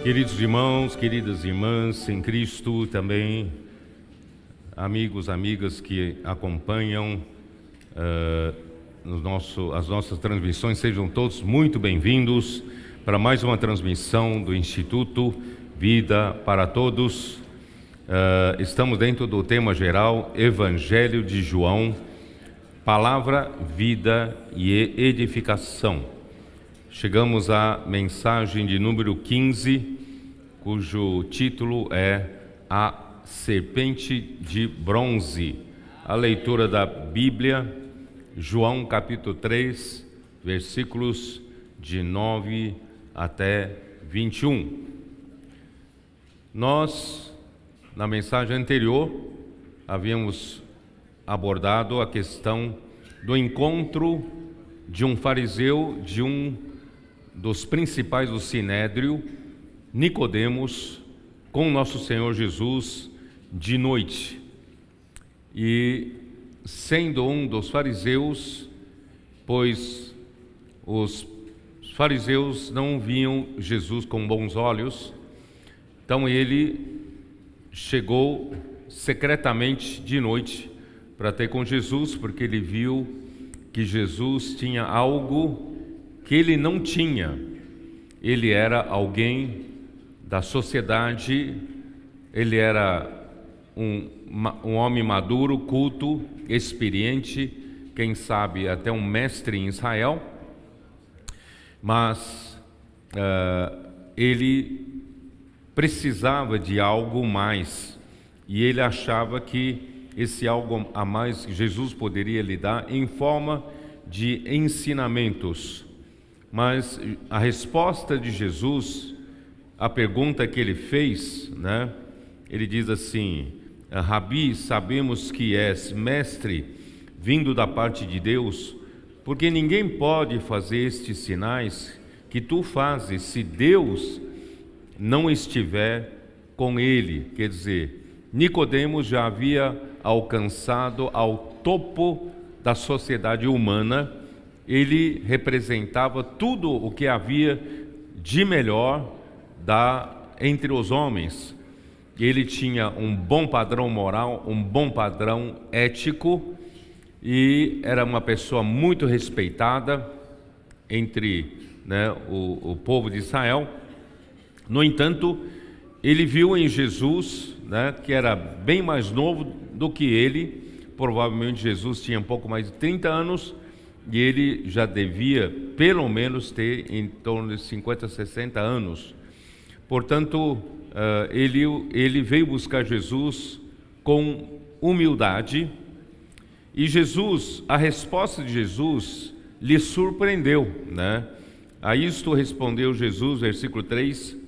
Queridos irmãos, queridas irmãs em Cristo, também amigos, amigas que acompanham as nossas transmissões, sejam todos muito bem-vindos para mais uma transmissão do Instituto Vida para Todos. Estamos dentro do tema geral Evangelho de João, Palavra, Vida e Edificação. Chegamos à mensagem de número 15, cujo título é A Serpente de Bronze. A leitura da Bíblia, João capítulo 3, versículos de 9 até 21. Nós, na mensagem anterior, havíamos abordado a questão do encontro de um fariseu, de um dos principais do Sinédrio, Nicodemos, com nosso Senhor Jesus de noite. E sendo um dos fariseus, pois os fariseus não viam Jesus com bons olhos, então ele chegou secretamente de noite para ter com Jesus, porque ele viu que Jesus tinha algo que ele não tinha. Ele era alguém da sociedade, ele era um homem maduro, culto, experiente, quem sabe até um mestre em Israel, mas ele precisava de algo mais, e ele achava que esse algo a mais Jesus poderia lhe dar em forma de ensinamentos. Mas a resposta de Jesus, a pergunta que ele fez, ele diz assim: Rabi, sabemos que és mestre vindo da parte de Deus, porque ninguém pode fazer estes sinais que tu fazes se Deus não estiver com ele. Quer dizer, Nicodemos já havia alcançado ao topo da sociedade humana. Ele representava tudo o que havia de melhor entre os homens. Ele tinha um bom padrão moral, um bom padrão ético, e era uma pessoa muito respeitada entre o povo de Israel. No entanto, ele viu em Jesus, que era bem mais novo do que ele. Provavelmente Jesus tinha um pouco mais de 30 anos, e ele já devia pelo menos ter em torno de 50, 60 anos. Portanto, ele veio buscar Jesus com humildade, e Jesus, a resposta de Jesus lhe surpreendeu, A isto respondeu Jesus, versículo 3,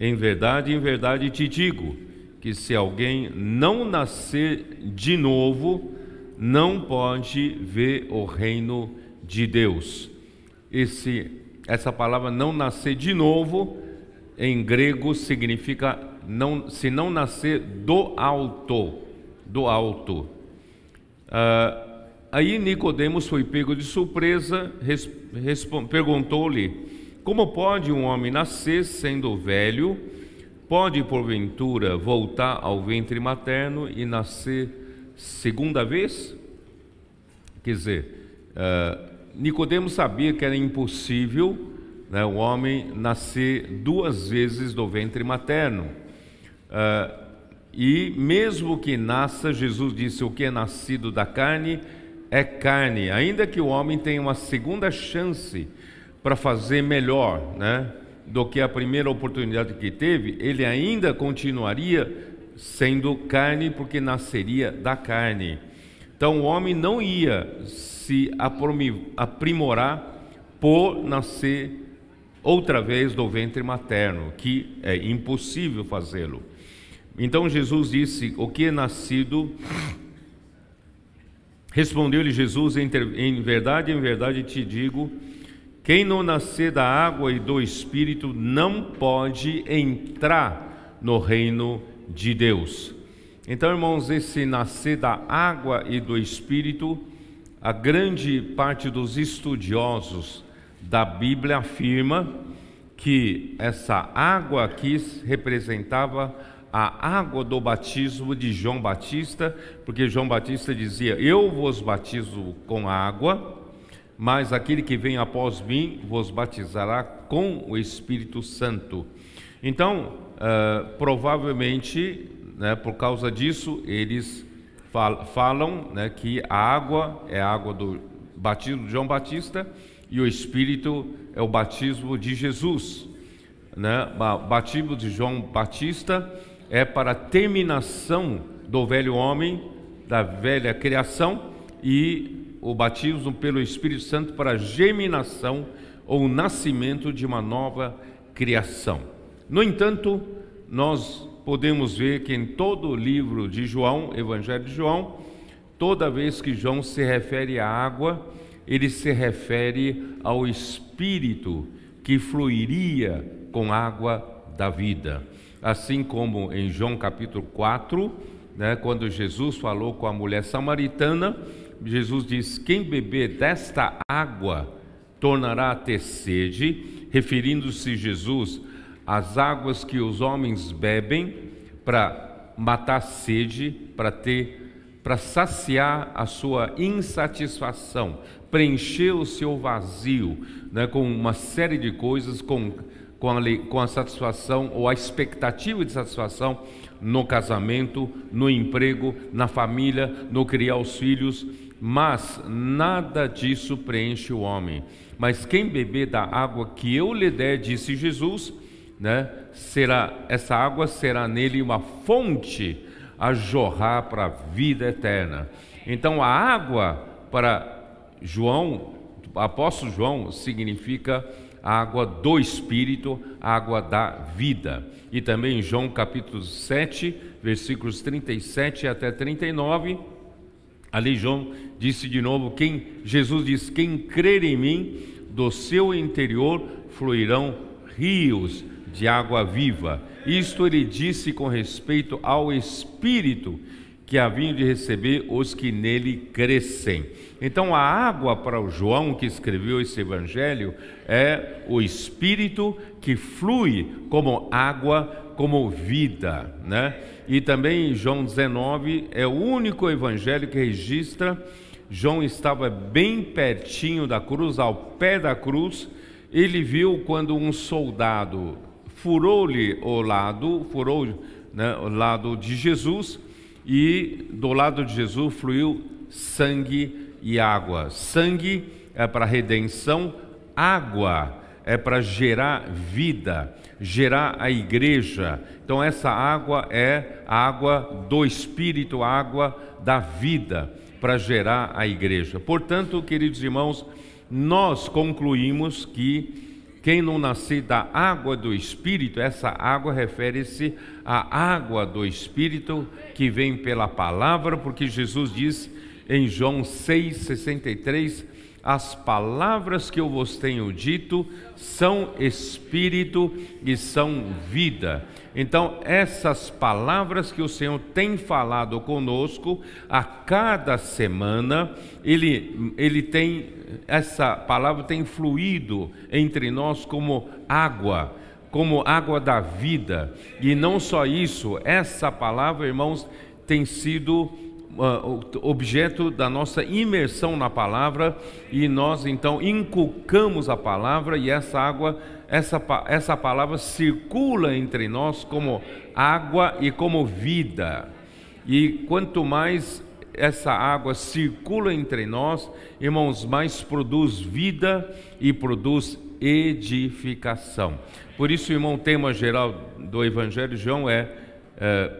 em verdade te digo, que se alguém não nascer de novo, não pode ver o reino de Deus. Essa palavra não nascer de novo, em grego significa se não nascer do alto. Aí Nicodemos foi pego de surpresa, perguntou-lhe: como pode um homem nascer sendo velho? Pode porventura voltar ao ventre materno e nascer segunda vez? Quer dizer, Nicodemos sabia que era impossível o homem nascer duas vezes do ventre materno, e mesmo que nasça, Jesus disse: o que é nascido da carne é carne. Ainda que o homem tenha uma segunda chance para fazer melhor, do que a primeira oportunidade que teve, ele ainda continuaria sendo carne, porque nasceria da carne. Então o homem não ia se aprimorar por nascer outra vez do ventre materno, que é impossível fazê-lo. Então Jesus disse: o que é nascido... Respondeu-lhe Jesus: em verdade te digo, quem não nascer da água e do Espírito não pode entrar no reino de Deus. Então, irmãos, esse nascer da água e do Espírito, a grande parte dos estudiosos da Bíblia afirma que essa água aqui representava a água do batismo de João Batista, porque João Batista dizia: eu vos batizo com água, mas aquele que vem após mim vos batizará com o Espírito Santo. Então, provavelmente, né, por causa disso, eles falam, né, que a água é a água do batismo de João Batista e o Espírito é o batismo de Jesus, né? O batismo de João Batista é para a terminação do velho homem, da velha criação, e o batismo pelo Espírito Santo para a germinação ou nascimento de uma nova criação. No entanto, nós podemos ver que em todo o livro de João, Evangelho de João, toda vez que João se refere à água, ele se refere ao Espírito que fluiria com água da vida. Assim como em João capítulo 4, né, quando Jesus falou com a mulher samaritana, Jesus diz: quem beber desta água tornará a ter sede, referindo-se Jesus às águas que os homens bebem para matar sede, para saciar a sua insatisfação, preencher o seu vazio, né, com uma série de coisas, com a satisfação ou a expectativa de satisfação no casamento, no emprego, na família, no criar os filhos, mas nada disso preenche o homem. Mas quem beber da água que eu lhe der, disse Jesus, né, essa água será nele uma fonte a jorrar para a vida eterna. Então a água para João, apóstolo João, significa a água do Espírito, a água da vida. E também em João capítulo 7, versículos 37 até 39, ali João disse de novo, Jesus diz: quem crer em mim, do seu interior fluirão rios de água viva. Isto ele disse com respeito ao Espírito que haviam de receber os que nele crescem. Então a água para o João que escreveu esse evangelho é o Espírito que flui como água, como vida, né? E também João 19 é o único evangelho que registra. João estava bem pertinho da cruz, ao pé da cruz. Ele viu quando um soldado furou-lhe o lado, né, o lado de Jesus, e do lado de Jesus fluiu sangue e água. Sangue é para redenção, água é para gerar vida, gerar a igreja. Então essa água é a água do Espírito, a água da vida, para gerar a igreja. Portanto, queridos irmãos, nós concluímos que quem não nascer da água do Espírito, essa água refere-se à água do Espírito que vem pela palavra, porque Jesus diz em João 6,63: as palavras que eu vos tenho dito são Espírito e são vida. Então essas palavras que o Senhor tem falado conosco a cada semana, essa palavra tem fluído entre nós como água da vida. E não só isso, essa palavra, irmãos, tem sido objeto da nossa imersão na palavra, e nós então inculcamos a palavra, e essa palavra circula entre nós como água e como vida. E quanto mais essa água circula entre nós, irmãos, mais produz vida e produz edificação. Por isso, irmão, o tema geral do Evangelho de João é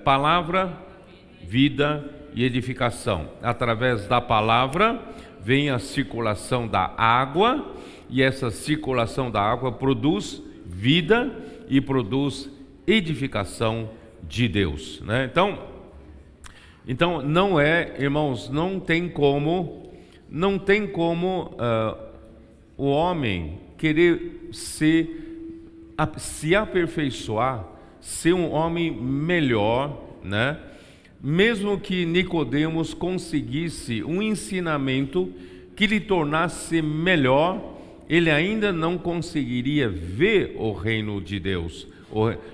palavra, vida e edificação. Através da palavra vem a circulação da água, e essa circulação da água produz vida e produz edificação de Deus, né? Então não é, irmãos, não tem como o homem querer se aperfeiçoar, ser um homem melhor, né? Mesmo que Nicodemos conseguisse um ensinamento que lhe tornasse melhor, ele ainda não conseguiria ver o reino de Deus.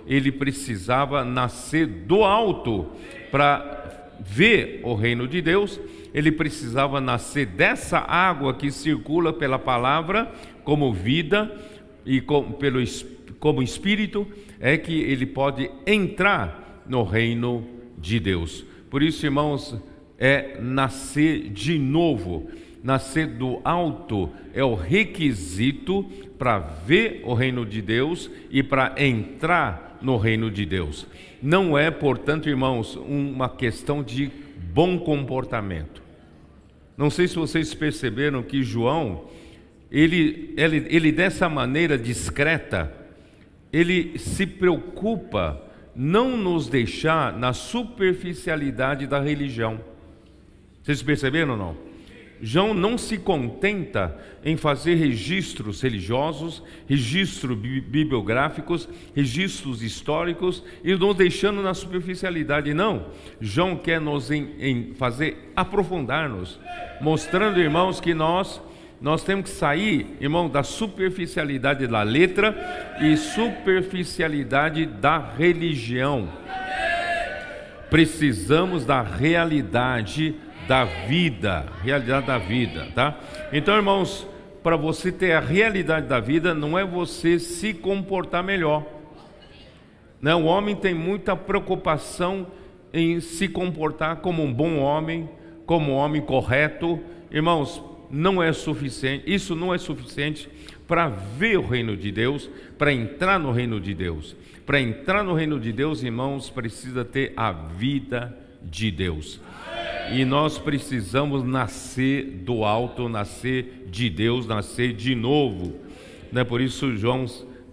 Ele precisava nascer do alto para ver o reino de Deus. Ele precisava nascer dessa água que circula pela palavra como vida e como espírito, é que ele pode entrar no reino de Deus. Por isso, irmãos, é nascer de novo. Nascer do alto é o requisito para ver o reino de Deus e para entrar no reino de Deus. Não é, portanto, irmãos, uma questão de bom comportamento. Não sei se vocês perceberam que João, ele dessa maneira discreta, ele se preocupa não nos deixar na superficialidade da religião. Vocês perceberam ou não? João não se contenta em fazer registros religiosos, registros bibliográficos, registros históricos e nos deixando na superficialidade. Não, João quer nos fazer aprofundar-nos, mostrando, irmãos, que nós temos que sair, irmão, da superficialidade da letra e superficialidade da religião. Precisamos da realidade da vida, tá? Então, irmãos, para você ter a realidade da vida, não é você se comportar melhor. Não, o homem tem muita preocupação em se comportar como um bom homem, como um homem correto. Irmãos, não é suficiente, isso não é suficiente para ver o reino de Deus, para entrar no reino de Deus. Para entrar no reino de Deus, irmãos, precisa ter a vida de Deus. E nós precisamos nascer do alto, nascer de Deus, nascer de novo. Por isso João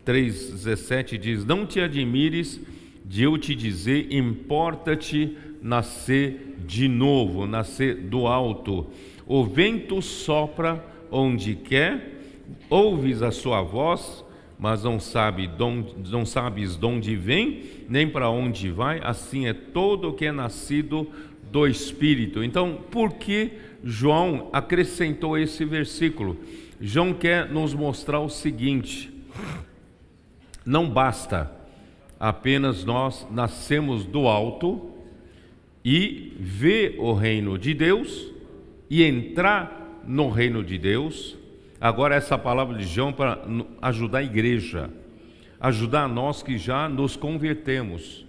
3,17 diz: não te admires de eu te dizer, importa-te nascer de novo, nascer do alto. O vento sopra onde quer, ouves a sua voz, mas não sabes de onde vem, nem para onde vai. Assim é todo o que é nascido do Espírito. Então, por que João acrescentou esse versículo? João quer nos mostrar o seguinte: não basta apenas nós nascermos do alto e ver o reino de Deus e entrar no reino de Deus. Agora, essa palavra de João para ajudar a igreja, ajudar nós que já nos convertemos,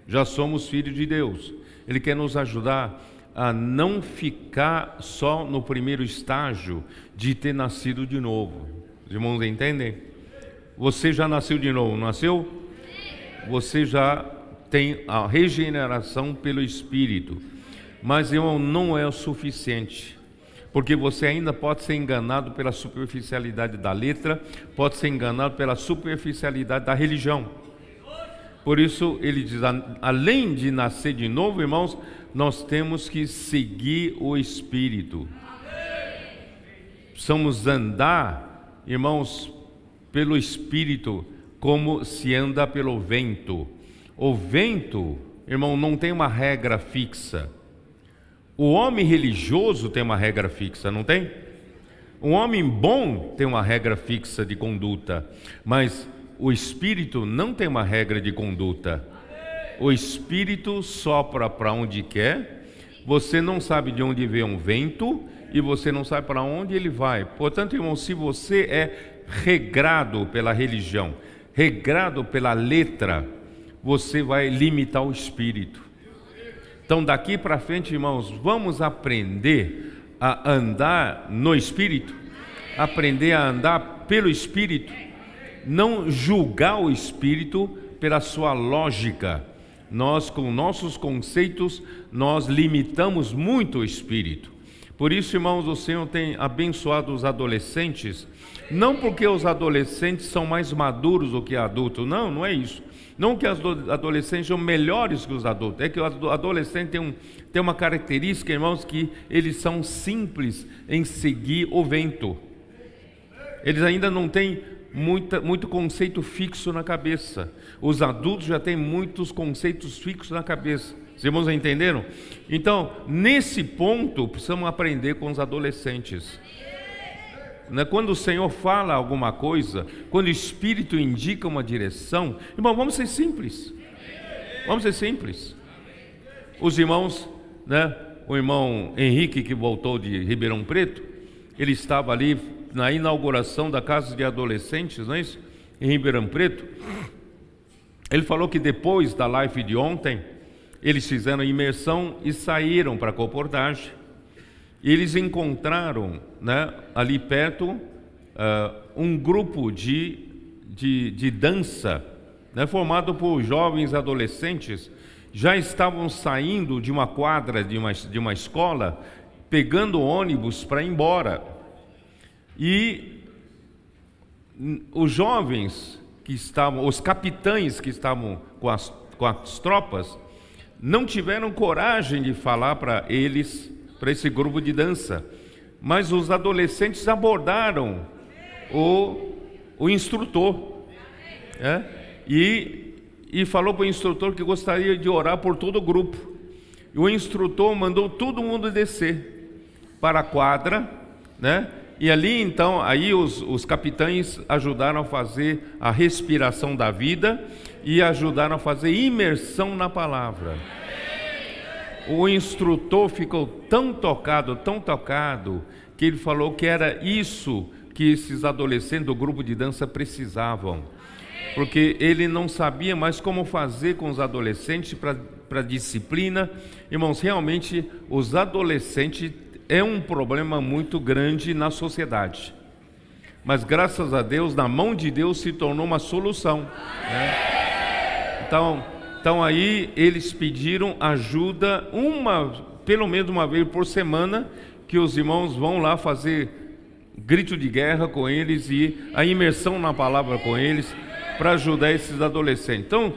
já somos filhos de Deus. Ele quer nos ajudar a não ficar só no primeiro estágio de ter nascido de novo. Os irmãos entendem? Você já nasceu de novo, não nasceu? Você já tem a regeneração pelo Espírito. Mas, irmão, não é o suficiente. Porque você ainda pode ser enganado pela superficialidade da letra, pode ser enganado pela superficialidade da religião. Por isso ele diz, além de nascer de novo, irmãos, nós temos que seguir o Espírito. Precisamos andar, irmãos, pelo Espírito, como se anda pelo vento. O vento, irmão, não tem uma regra fixa. O homem religioso tem uma regra fixa, não tem? Um homem bom tem uma regra fixa de conduta, mas o Espírito não tem uma regra de conduta. O Espírito sopra para onde quer, você não sabe de onde vem um vento e você não sabe para onde ele vai. Portanto, irmão, se você é regrado pela religião, regrado pela letra, você vai limitar o Espírito. Então, daqui para frente, irmãos, vamos aprender a andar no Espírito, aprender a andar pelo Espírito, não julgar o Espírito pela sua lógica. Nós, com nossos conceitos, nós limitamos muito o Espírito. Por isso, irmãos, o Senhor tem abençoado os adolescentes, não porque os adolescentes são mais maduros do que adultos, não é isso. Não que os adolescentes são melhores que os adultos, é que o adolescente tem uma característica, irmãos, que eles são simples em seguir o vento. Eles ainda não têm muito conceito fixo na cabeça. Os adultos já têm muitos conceitos fixos na cabeça. Os irmãos entenderam? Então, nesse ponto, precisamos aprender com os adolescentes. né? Quando o Senhor fala alguma coisa, quando o Espírito indica uma direção, irmão, vamos ser simples. Vamos ser simples. Os irmãos, né? O irmão Henrique, que voltou de Ribeirão Preto, ele estava ali na inauguração da casa de adolescentes, não é isso? Em Ribeirão Preto. Ele falou que depois da live de ontem, eles fizeram imersão e saíram para a comportagem. E eles encontraram, né, ali perto um grupo de dança, né, formado por jovens adolescentes. Já estavam saindo de uma quadra de uma escola, pegando ônibus para ir embora. E os jovens que estavam, os capitães que estavam com as tropas, não tiveram coragem de falar para eles, para esse grupo de dança, mas os adolescentes abordaram o instrutor, e falou para o instrutor que gostaria de orar por todo o grupo. E o instrutor mandou todo mundo descer para a quadra, né? E ali então, aí os capitães ajudaram a fazer a respiração da vida e ajudaram a fazer imersão na palavra. O instrutor ficou tão tocado, que ele falou que era isso que esses adolescentes do grupo de dança precisavam. Porque ele não sabia mais como fazer com os adolescentes para disciplina. Irmãos, realmente os adolescentes é um problema muito grande na sociedade. Mas graças a Deus, na mão de Deus se tornou uma solução, né? Então aí eles pediram ajuda pelo menos uma vez por semana, que os irmãos vão lá fazer grito de guerra com eles e a imersão na palavra com eles, para ajudar esses adolescentes. Então,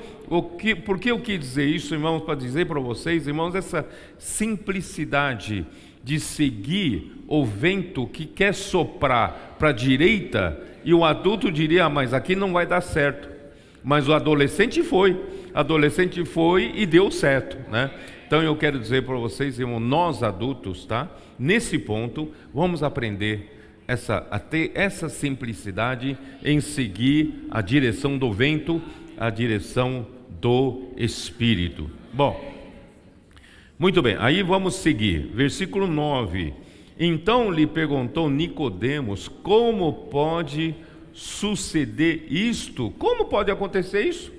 por que eu quis dizer isso, irmãos? Para dizer para vocês, irmãos, essa simplicidade de seguir o vento que quer soprar para a direita, e o adulto diria, mas aqui não vai dar certo. Mas o adolescente foi e deu certo, né? Então eu quero dizer para vocês, irmão, nós adultos, tá? Nesse ponto, vamos aprender a ter essa simplicidade em seguir a direção do vento, a direção do Espírito. Bom, muito bem, aí vamos seguir, versículo 9. Então lhe perguntou Nicodemos, como pode suceder isto? Como pode acontecer isso?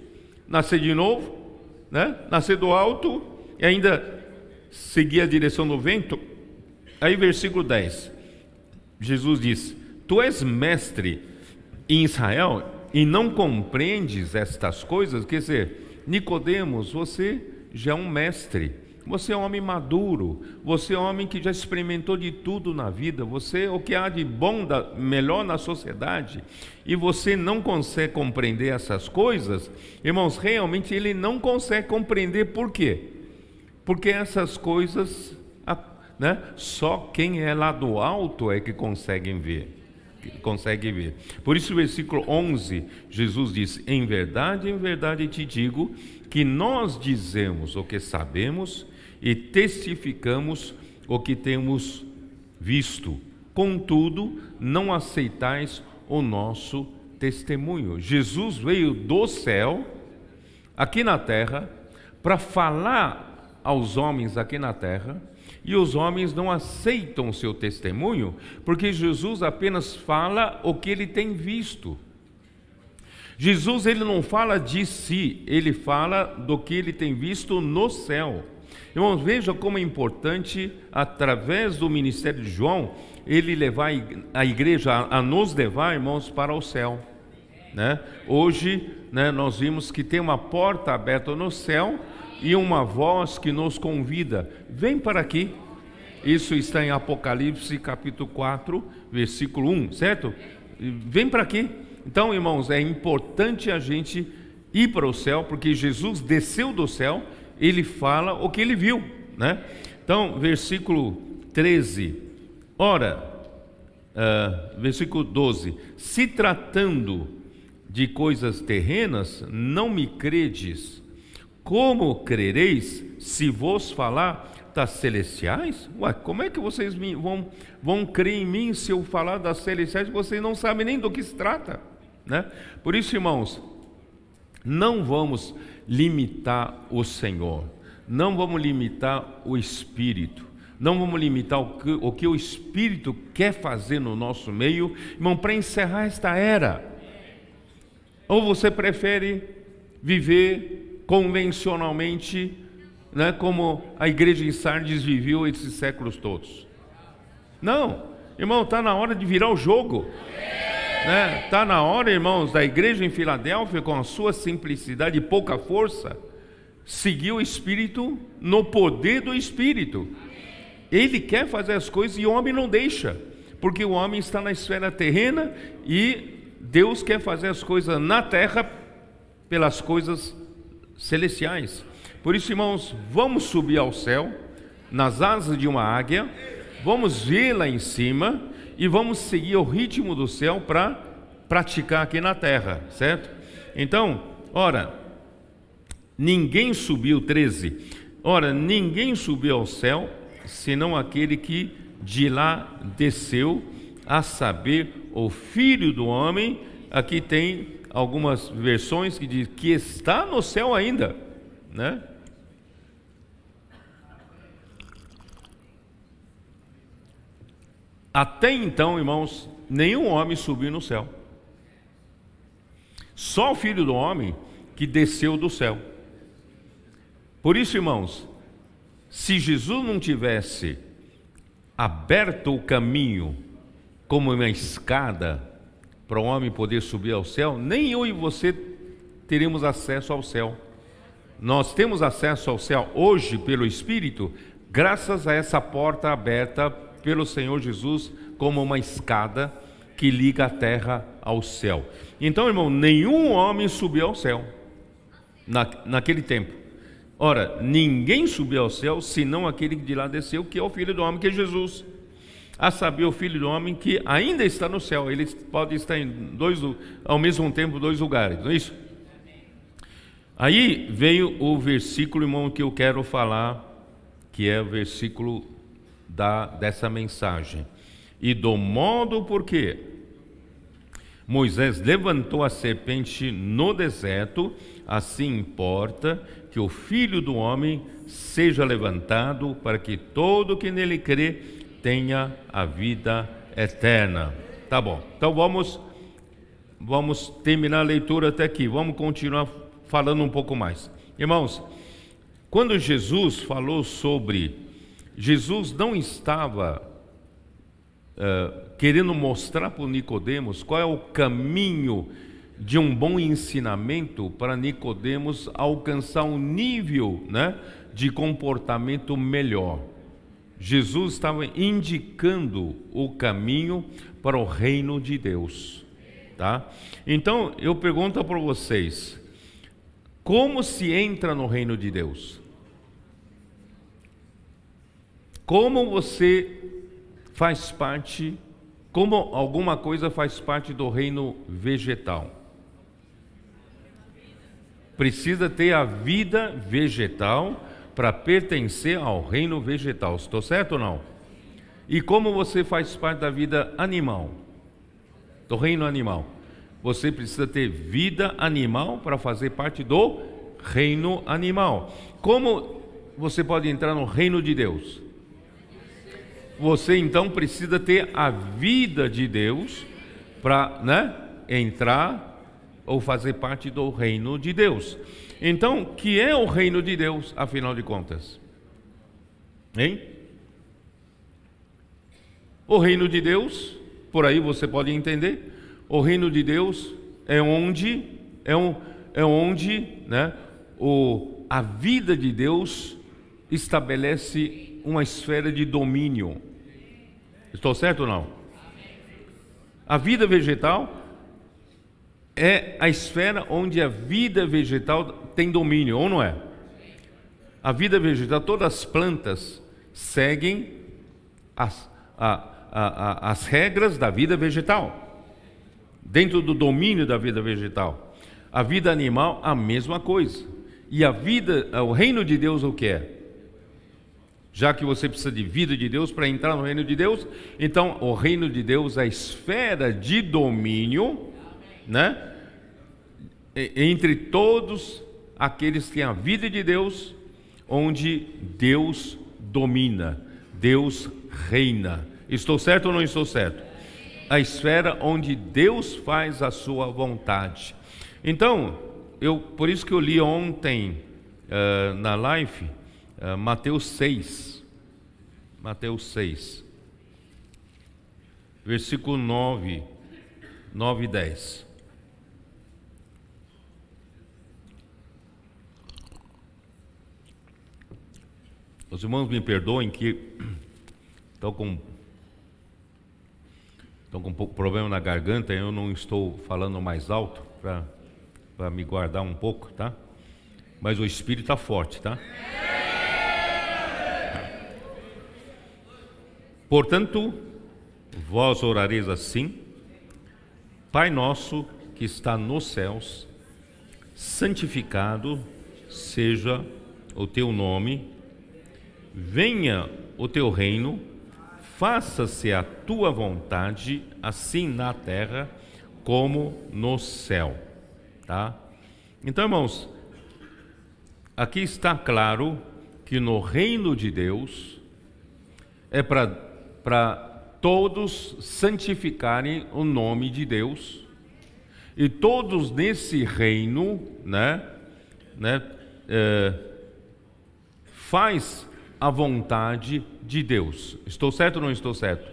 Nascer de novo, né? Nascer do alto e ainda seguir a direção do vento? Aí versículo 10, Jesus diz, tu és mestre em Israel e não compreendes estas coisas? Quer dizer, Nicodemos, você já é um mestre, você é um homem maduro, você é um homem que já experimentou de tudo na vida, você é o que há de bom, melhor na sociedade, e você não consegue compreender essas coisas? Irmãos, realmente ele não consegue compreender. Por quê? Porque essas coisas, né, só quem é lá do alto é que consegue ver. Por isso o versículo 11, Jesus diz, em verdade te digo, que nós dizemos o que sabemos e testificamos o que temos visto, contudo não aceitais o nosso testemunho. Jesus veio do céu aqui na terra para falar aos homens aqui na terra, e os homens não aceitam o seu testemunho, porque Jesus apenas fala o que ele tem visto. Jesus, ele não fala de si, ele fala do que ele tem visto no céu. Irmãos, veja como é importante, através do ministério de João, ele levar a igreja, a nos levar, irmãos, para o céu, né? Hoje, né, nós vimos que tem uma porta aberta no céu e uma voz que nos convida, vem para aqui. Isso está em Apocalipse capítulo 4, versículo 1, certo? Vem para aqui. Então, irmãos, é importante a gente ir para o céu, porque Jesus desceu do céu, ele fala o que ele viu, né? Então, versículo 13, versículo 12, se tratando de coisas terrenas, não me credes, como crereis se vos falar das celestiais? Ué, como é que vocês vão crer em mim se eu falar das celestiais? Vocês não sabem nem do que se trata, né? Por isso, irmãos, não vamos limitar o Senhor, não vamos limitar o Espírito, não vamos limitar o que o Espírito quer fazer no nosso meio, irmão, para encerrar esta era. Ou você prefere viver convencionalmente, né, como a igreja em Sardes viveu esses séculos todos? Não, irmão, está na hora de virar o jogo. Está na hora, irmãos, da igreja em Filadélfia, com a sua simplicidade e pouca força, seguir o Espírito no poder do Espírito. Ele quer fazer as coisas e o homem não deixa, porque o homem está na esfera terrena e Deus quer fazer as coisas na terra pelas coisas celestiais. Por isso, irmãos, vamos subir ao céu, nas asas de uma águia, vamos ver lá em cima e vamos seguir o ritmo do céu para praticar aqui na terra, certo? Então, ora, ninguém subiu, 13, ora, ninguém subiu ao céu, senão aquele que de lá desceu, a saber, o Filho do Homem. Aqui tem algumas versões que diz que está no céu ainda, né? Até então, irmãos, nenhum homem subiu no céu. Só o Filho do Homem que desceu do céu. Por isso, irmãos, se Jesus não tivesse aberto o caminho como uma escada para o homem poder subir ao céu, nem eu e você teremos acesso ao céu. Nós temos acesso ao céu hoje pelo Espírito, graças a essa porta aberta pelo Senhor Jesus, como uma escada que liga a terra ao céu. Então, irmão, nenhum homem subiu ao céu naquele tempo. Ora, ninguém subiu ao céu, senão aquele que de lá desceu, que é o Filho do Homem, que é Jesus. A saber, o Filho do Homem que ainda está no céu. Ele pode estar ao mesmo tempo, 2 lugares, não é isso? Aí veio o versículo, irmão, que eu quero falar, que é o versículo dessa mensagem. E do modo porque Moisés levantou a serpente no deserto, assim importa que o Filho do Homem seja levantado, para que todo que nele crê tenha a vida eterna. Tá bom, então vamos terminar a leitura até aqui, vamos continuar falando um pouco mais. Irmãos, quando Jesus falou sobre... Jesus não estava querendo mostrar para o Nicodemos qual é o caminho de um bom ensinamento para Nicodemos alcançar um nível, né, de comportamento melhor. Jesus estava indicando o caminho para o reino de Deus, tá? Então eu pergunto para vocês, como se entra no reino de Deus? Como você faz parte, como alguma coisa faz parte do reino vegetal? Precisa ter a vida vegetal para pertencer ao reino vegetal. Estou certo ou não? E como você faz parte da vida animal? Do reino animal. Você precisa ter vida animal para fazer parte do reino animal. Como você pode entrar no reino de Deus? Você então precisa ter a vida de Deus para, né, entrar ou fazer parte do reino de Deus. Então, que é o reino de Deus, afinal de contas? Hein? O reino de Deus, por aí você pode entender, o reino de Deus é onde, né, a vida de Deus estabelece uma esfera de domínio. Estou certo ou não? A vida vegetal é a esfera onde a vida vegetal tem domínio, ou não é? A vida vegetal, todas as plantas seguem as regras da vida vegetal, dentro do domínio da vida vegetal. A vida animal, a mesma coisa. E a vida, o reino de Deus, o que é? Já que você precisa de vida de Deus para entrar no reino de Deus, então o reino de Deus é a esfera de domínio, né? Entre todos aqueles que têm a vida de Deus, onde Deus domina, Deus reina. Estou certo ou não estou certo? A esfera onde Deus faz a sua vontade. Então, por isso que eu li ontem na live, Mateus 6, versículo 9 e 10. Os irmãos me perdoem que estão com um pouco problema na garganta, eu não estou falando mais alto para me guardar um pouco, tá? Mas o Espírito está forte, tá? Portanto, vós orareis assim: Pai nosso que está nos céus, santificado seja o teu nome, venha o teu reino, faça-se a tua vontade, assim na terra como no céu. Tá? Então, irmãos, aqui está claro que no reino de Deus é para todos santificarem o nome de Deus, e todos nesse reino, faz a vontade de Deus. Estou certo ou não estou certo?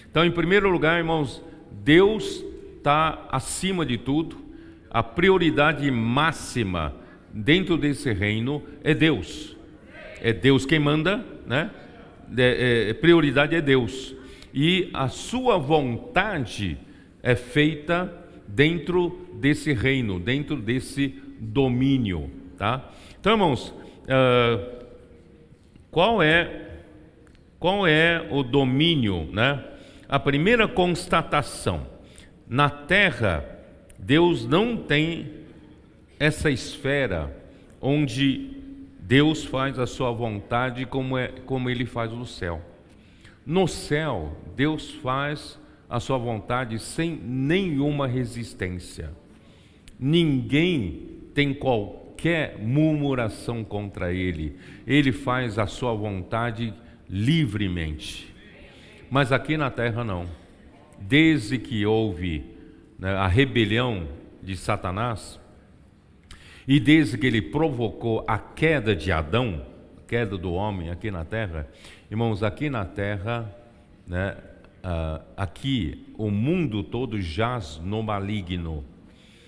Então, em primeiro lugar, irmãos, Deus está acima de tudo. A prioridade máxima dentro desse reino é Deus. É Deus quem manda, né? Prioridade é Deus. E a sua vontade é feita dentro desse reino, dentro desse domínio, tá? Então, irmãos, qual é o domínio, né? A primeira constatação: na terra, Deus não tem essa esfera onde Deus faz a sua vontade como Ele faz no céu. No céu, Deus faz a sua vontade sem nenhuma resistência. Ninguém tem qualquer murmuração contra Ele. Ele faz a sua vontade livremente. Mas aqui na terra não. Desde que houve, né, a rebelião de Satanás, e desde que ele provocou a queda de Adão, a queda do homem aqui na terra, irmãos, aqui na terra, né, aqui o mundo todo jaz no maligno,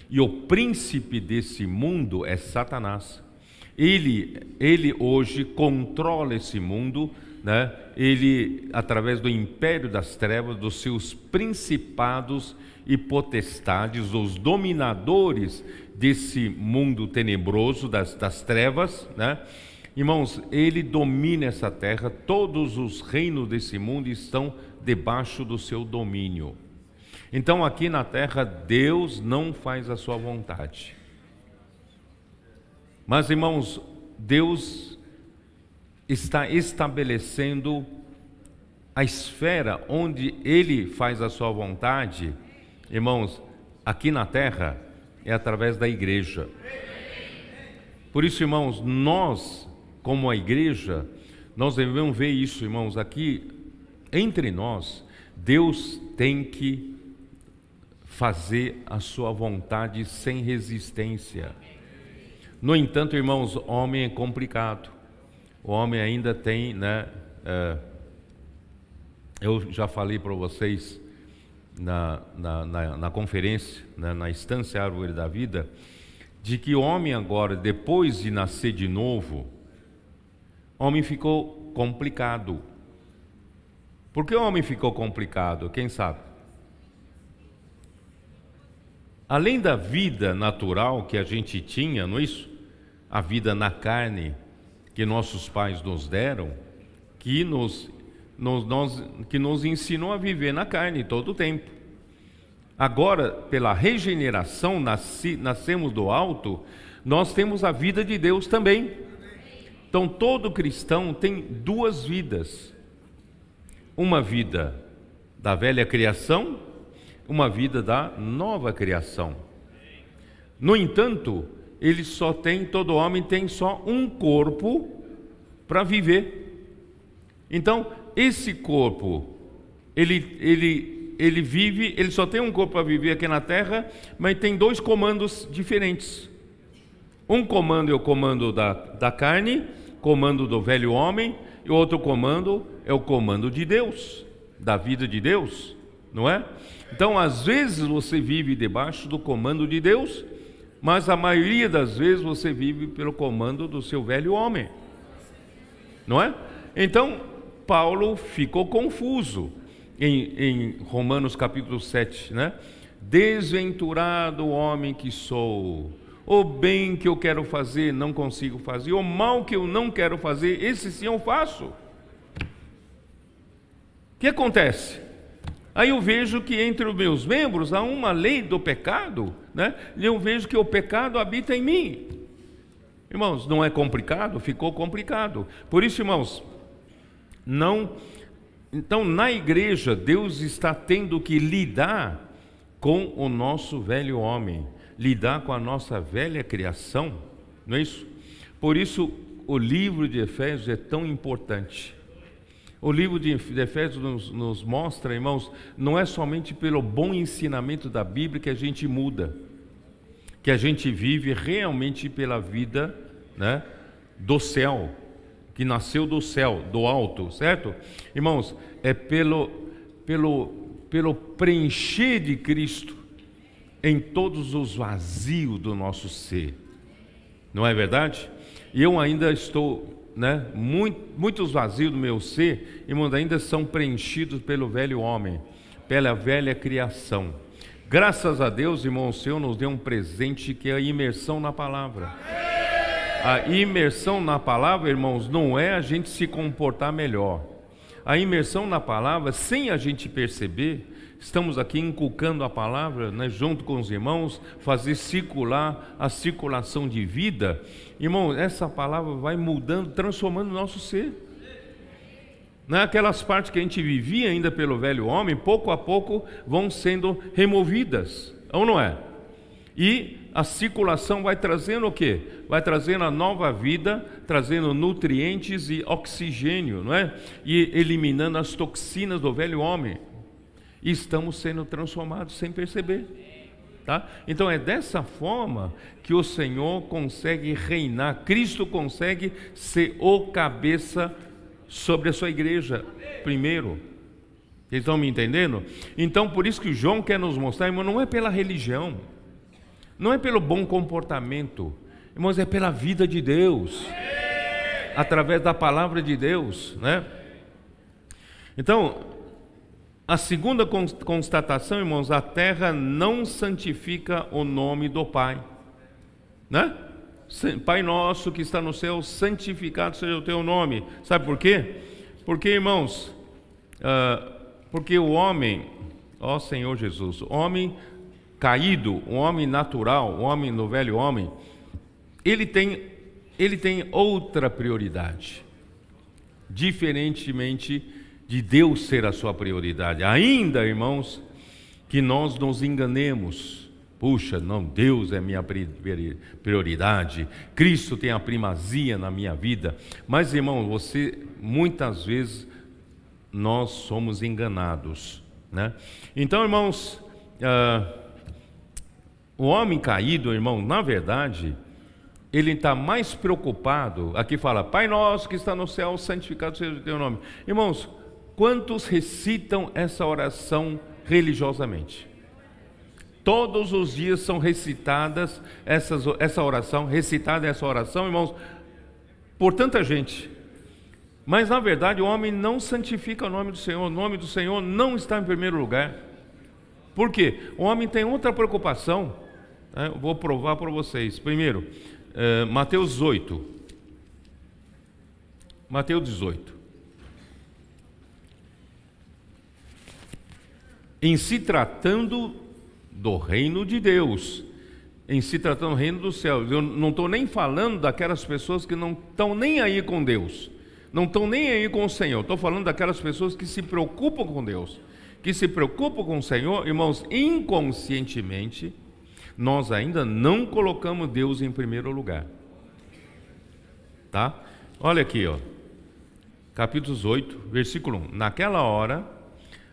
e o príncipe desse mundo é Satanás. Ele hoje controla esse mundo, né? Ele, através do império das trevas, dos seus principados e potestades, os dominadores desse mundo tenebroso das trevas, né? Irmãos, ele domina essa terra, todos os reinos desse mundo estão debaixo do seu domínio. Então, aqui na terra, Deus não faz a sua vontade. Mas, irmãos, Deus está estabelecendo a esfera onde Ele faz a sua vontade, irmãos, aqui na terra, é através da igreja. Por isso, irmãos, nós, como a igreja, nós devemos ver isso, irmãos, aqui entre nós, Deus tem que fazer a sua vontade sem resistência. No entanto, irmãos, o homem é complicado. O homem ainda tem, né? Eu já falei para vocês na conferência, né, na Estância Árvore da Vida, de que o homem agora, depois de nascer de novo, o homem ficou complicado. Por que o homem ficou complicado? Quem sabe? Além da vida natural que a gente tinha, não é isso? A vida na carne que nossos pais nos deram, que nos ensinou a viver na carne todo o tempo. Agora, pela regeneração, nascemos do alto, nós temos a vida de Deus também. Então todo cristão tem duas vidas. Uma vida da velha criação, uma vida da nova criação. No entanto, todo homem tem só um corpo para viver. Então, esse corpo, ele só tem um corpo para viver aqui na terra, mas tem dois comandos diferentes. Um comando é o comando da carne, comando do velho homem, e o outro comando é o comando de Deus, da vida de Deus, não é? Então, às vezes você vive debaixo do comando de Deus, mas a maioria das vezes você vive pelo comando do seu velho homem, não é? Então, Paulo ficou confuso em Romanos capítulo 7, né? Desventurado homem que sou, o bem que eu quero fazer não consigo fazer, o mal que eu não quero fazer, esse sim eu faço. O que acontece? Aí eu vejo que entre os meus membros há uma lei do pecado, né? E eu vejo que o pecado habita em mim. Irmãos, não é complicado? Ficou complicado. Por isso, irmãos, então na igreja Deus está tendo que lidar com o nosso velho homem, lidar com a nossa velha criação, não é isso? Por isso o livro de Efésios é tão importante. O livro de Efésios nos mostra, irmãos, não é somente pelo bom ensinamento da Bíblia que a gente muda, que a gente vive realmente pela vida, né, do céu, que nasceu do céu, do alto, certo? Irmãos, é pelo preencher de Cristo em todos os vazios do nosso ser, não é verdade? E eu ainda estou, né, muitos vazios do meu ser, irmãos, ainda são preenchidos pelo velho homem, pela velha criação. Graças a Deus, irmão, o Senhor nos deu um presente que é a imersão na palavra. A imersão na palavra, irmãos, não é a gente se comportar melhor. A imersão na palavra, sem a gente perceber, estamos aqui inculcando a palavra, né, junto com os irmãos, fazer circular a circulação de vida. Irmão, essa palavra vai mudando, transformando o nosso ser. Não é? Aquelas partes que a gente vivia ainda pelo velho homem, pouco a pouco vão sendo removidas, ou não é? E a circulação vai trazendo o quê? Vai trazendo a nova vida, trazendo nutrientes e oxigênio, não é? E eliminando as toxinas do velho homem. E estamos sendo transformados sem perceber, tá? Então é dessa forma que o Senhor consegue reinar, Cristo consegue ser o cabeça sobre a sua igreja primeiro. Vocês estão me entendendo? Então por isso que João quer nos mostrar, irmão, não é pela religião, não é pelo bom comportamento, irmãos, é pela vida de Deus, através da palavra de Deus, né? Então, a segunda constatação, irmãos, a terra não santifica o nome do Pai, né? Pai nosso que está no céu, santificado seja o teu nome. Sabe por quê? Porque, irmãos, porque o homem, ó Senhor Jesus, o homem caído, o homem natural, o homem no velho homem, ele tem outra prioridade, diferentemente de Deus ser a sua prioridade. Ainda, irmãos, que nós nos enganemos, puxa, não, Deus é minha prioridade, Cristo tem a primazia na minha vida. Mas, irmão, muitas vezes nós somos enganados, né? Então, irmãos, o homem caído, irmão, na verdade, ele está mais preocupado. Aqui fala, Pai nosso que está no céu, santificado seja o teu nome. Irmãos, quantos recitam essa oração religiosamente? Todos os dias são recitadas essa oração, irmãos, por tanta gente. Mas na verdade o homem não santifica o nome do Senhor não está em primeiro lugar. Por quê? O homem tem outra preocupação, né? Eu vou provar para vocês. Primeiro, Mateus 18. Mateus 18. Em se tratando do reino de Deus, em se tratando do reino dos céus. Eu não estou nem falando daquelas pessoas que não estão nem aí com Deus, não estão nem aí com o Senhor. Estou falando daquelas pessoas que se preocupam com Deus, que se preocupam com o Senhor. Irmãos, inconscientemente, nós ainda não colocamos Deus em primeiro lugar. Tá? Olha aqui, ó. Capítulo 8, versículo 1. Naquela hora,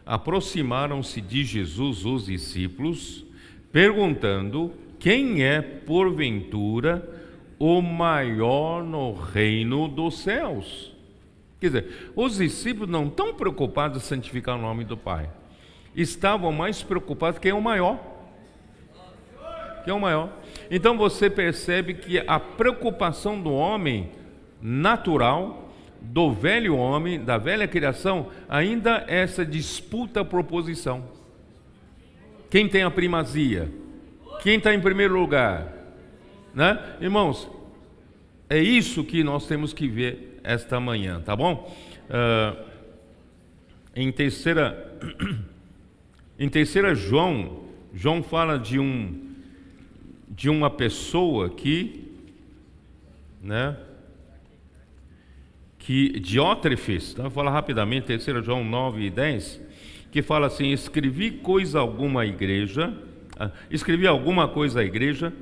aproximaram-se de Jesus os discípulos, perguntando: quem é, porventura, o maior no reino dos céus? Quer dizer, os discípulos não estão preocupados em santificar o nome do Pai. Estavam mais preocupados quem é o maior. Quem é o maior. Então você percebe que a preocupação do homem natural, do velho homem, da velha criação, ainda é essa disputa por posição. Quem tem a primazia? Quem está em primeiro lugar? Né? Irmãos, é isso que nós temos que ver esta manhã, tá bom? Em terceira João fala de uma pessoa que, né, que Diótrefes, então eu vou falar rapidamente, 3 João 9 e 10, que fala assim: escrevi alguma coisa à igreja,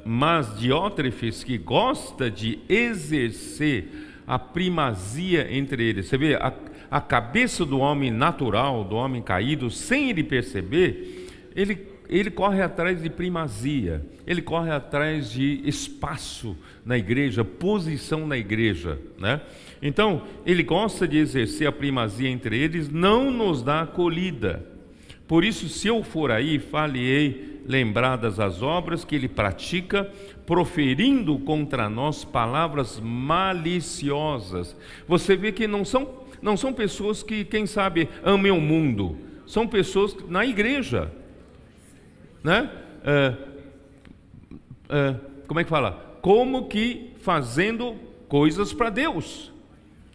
mas Diótrefes, que gosta de exercer a primazia entre eles. Você vê, a cabeça do homem natural, do homem caído, sem ele perceber, ele corre atrás de primazia, ele corre atrás de espaço na igreja, posição na igreja, né? Então, ele gosta de exercer a primazia entre eles, não nos dá acolhida. Por isso, se eu for aí, fale-ei, lembradas as obras que ele pratica, proferindo contra nós palavras maliciosas. Você vê que não são pessoas que, quem sabe, amem o mundo, são pessoas na igreja, né? Como é que fala? Como que fazendo coisas para Deus.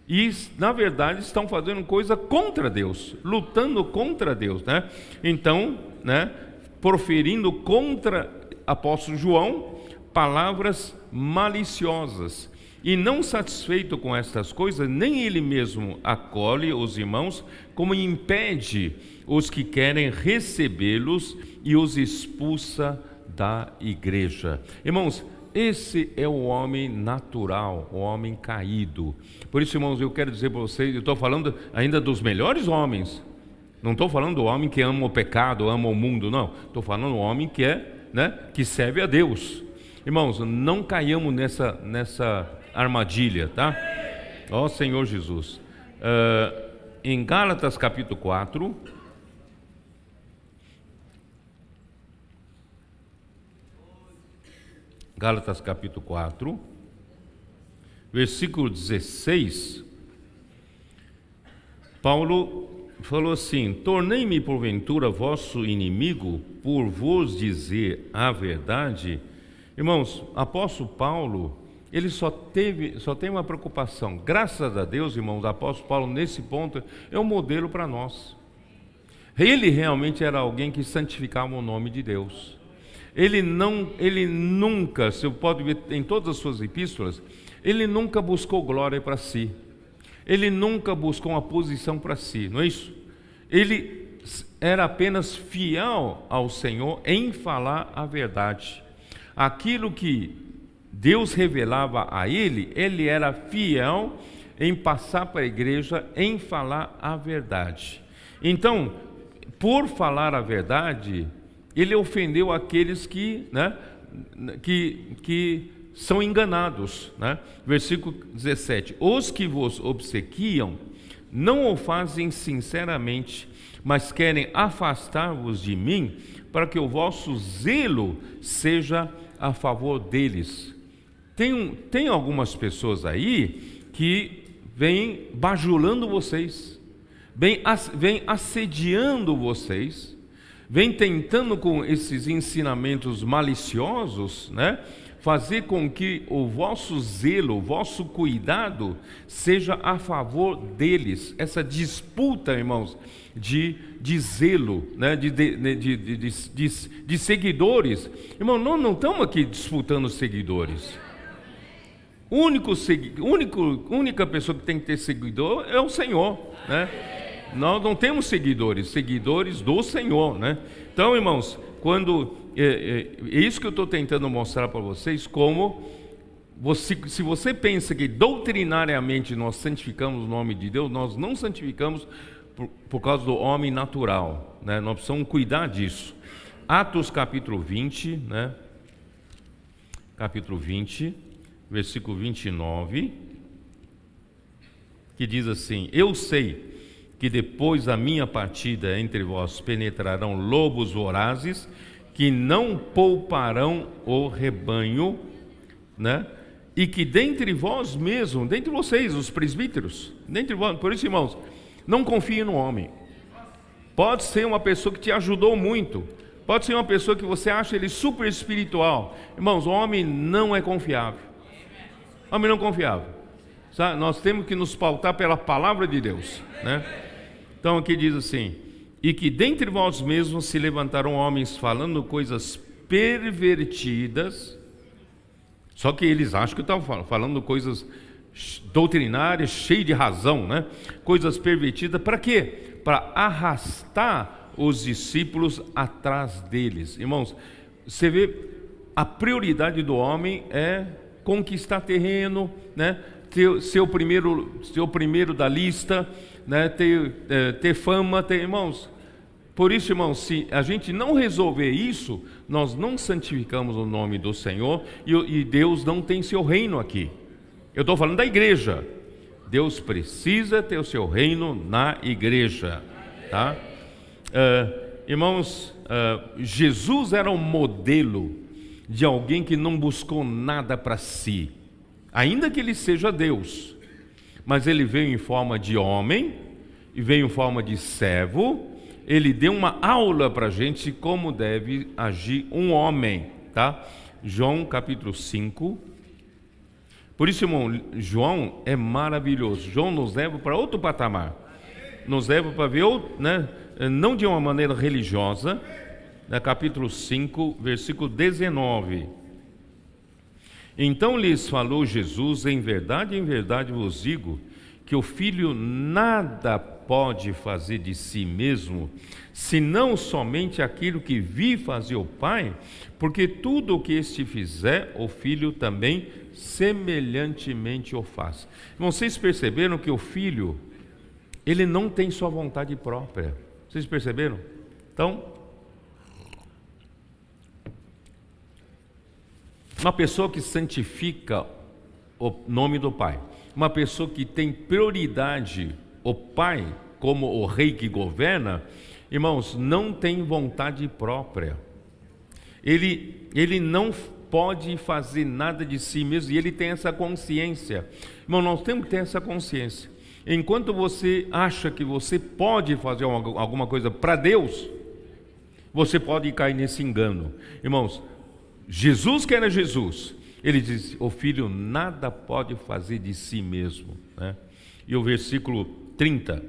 E, na verdade, estão fazendo coisa contra Deus, lutando contra Deus, né? Então, né, proferindo contra apóstolo João palavras maliciosas. E não satisfeito com estas coisas, nem ele mesmo acolhe os irmãos, como impede os que querem recebê-los e os expulsa da igreja. Irmãos, esse é o homem natural, o homem caído. Por isso, irmãos, eu quero dizer para vocês, eu estou falando ainda dos melhores homens. Não estou falando do homem que ama o pecado, ama o mundo, não. Estou falando do homem que que serve a Deus. Irmãos, não caiamos nessa armadilha, tá? Ó Senhor Jesus. Em Gálatas capítulo 4... Gálatas capítulo 4, versículo 16, Paulo falou assim: tornei-me porventura vosso inimigo por vos dizer a verdade? Irmãos, apóstolo Paulo, ele só tem uma preocupação. Graças a Deus, irmãos, o apóstolo Paulo nesse ponto é um modelo para nós. Ele realmente era alguém que santificava o nome de Deus. Ele nunca, você pode ver em todas as suas epístolas, ele nunca buscou glória para si. Ele nunca buscou uma posição para si, não é isso? Ele era apenas fiel ao Senhor em falar a verdade. Aquilo que Deus revelava a ele era fiel em passar para a igreja, em falar a verdade. Então, por falar a verdade, ele ofendeu aqueles que são enganados, né? Versículo 17: os que vos obsequiam não o fazem sinceramente, mas querem afastar-vos de mim, para que o vosso zelo seja a favor deles. Tem algumas pessoas aí que vêm bajulando vocês, vêm assediando vocês, vem tentando com esses ensinamentos maliciosos, né, fazer com que o vosso zelo, o vosso cuidado seja a favor deles. Essa disputa, irmãos, de zelo, né? de seguidores. Irmão, não estamos aqui disputando seguidores. Única pessoa que tem que ter seguidor é o Senhor, né? Nós não temos seguidores do Senhor, né? Então, irmãos, é isso que eu estou tentando mostrar para vocês, como se você pensa que doutrinariamente nós santificamos o nome de Deus, nós não santificamos por causa do homem natural, né? Nós precisamos cuidar disso. Atos capítulo 20, né? Capítulo 20, versículo 29, que diz assim: eu sei que depois da minha partida entre vós penetrarão lobos vorazes, que não pouparão o rebanho, né? E que dentre vós mesmos, dentre vocês, os presbíteros, dentre vós, por isso, irmãos, não confie no homem. Pode ser uma pessoa que te ajudou muito, pode ser uma pessoa que você acha ele super espiritual. Irmãos, o homem não é confiável. O homem não é confiável. Sabe? Nós temos que nos pautar pela palavra de Deus, né? Então aqui diz assim: e que dentre vós mesmos se levantaram homens falando coisas pervertidas. Só que eles acham que estavam falando coisas doutrinárias, cheias de razão, né? Coisas pervertidas, para quê? Para arrastar os discípulos atrás deles. Irmãos, você vê, a prioridade do homem é conquistar terreno, né? Ser o primeiro da lista, né? Ter fama, irmãos. Por isso, irmãos, se a gente não resolver isso, nós não santificamos o nome do Senhor, e Deus não tem seu reino aqui. Eu estou falando da igreja. Deus precisa ter o seu reino na igreja, tá? Irmãos, Jesus era um modelo de alguém que não buscou nada para si, ainda que ele seja Deus, mas ele veio em forma de homem e veio em forma de servo. Ele deu uma aula para a gente como deve agir um homem, tá? João capítulo 5. Por isso, irmão, João é maravilhoso. João nos leva para outro patamar, nos leva para ver, né, não de uma maneira religiosa, né, capítulo 5, versículo 19. Então lhes falou Jesus: em verdade vos digo, que o Filho nada pode fazer de si mesmo, senão somente aquilo que vi fazer o Pai, porque tudo o que este fizer, o Filho também semelhantemente o faz. Irmão, vocês perceberam que o Filho, ele não tem sua vontade própria? Vocês perceberam? Então, uma pessoa que santifica o nome do Pai, uma pessoa que tem prioridade o Pai como o rei que governa, irmãos, não tem vontade própria. Ele não pode fazer nada de si mesmo, e ele tem essa consciência. Irmão, nós temos que ter essa consciência. Enquanto você acha que você pode fazer alguma coisa para Deus, você pode cair nesse engano. Irmãos, Jesus, que era Jesus, ele diz: o Filho nada pode fazer de si mesmo, né? E o versículo 30: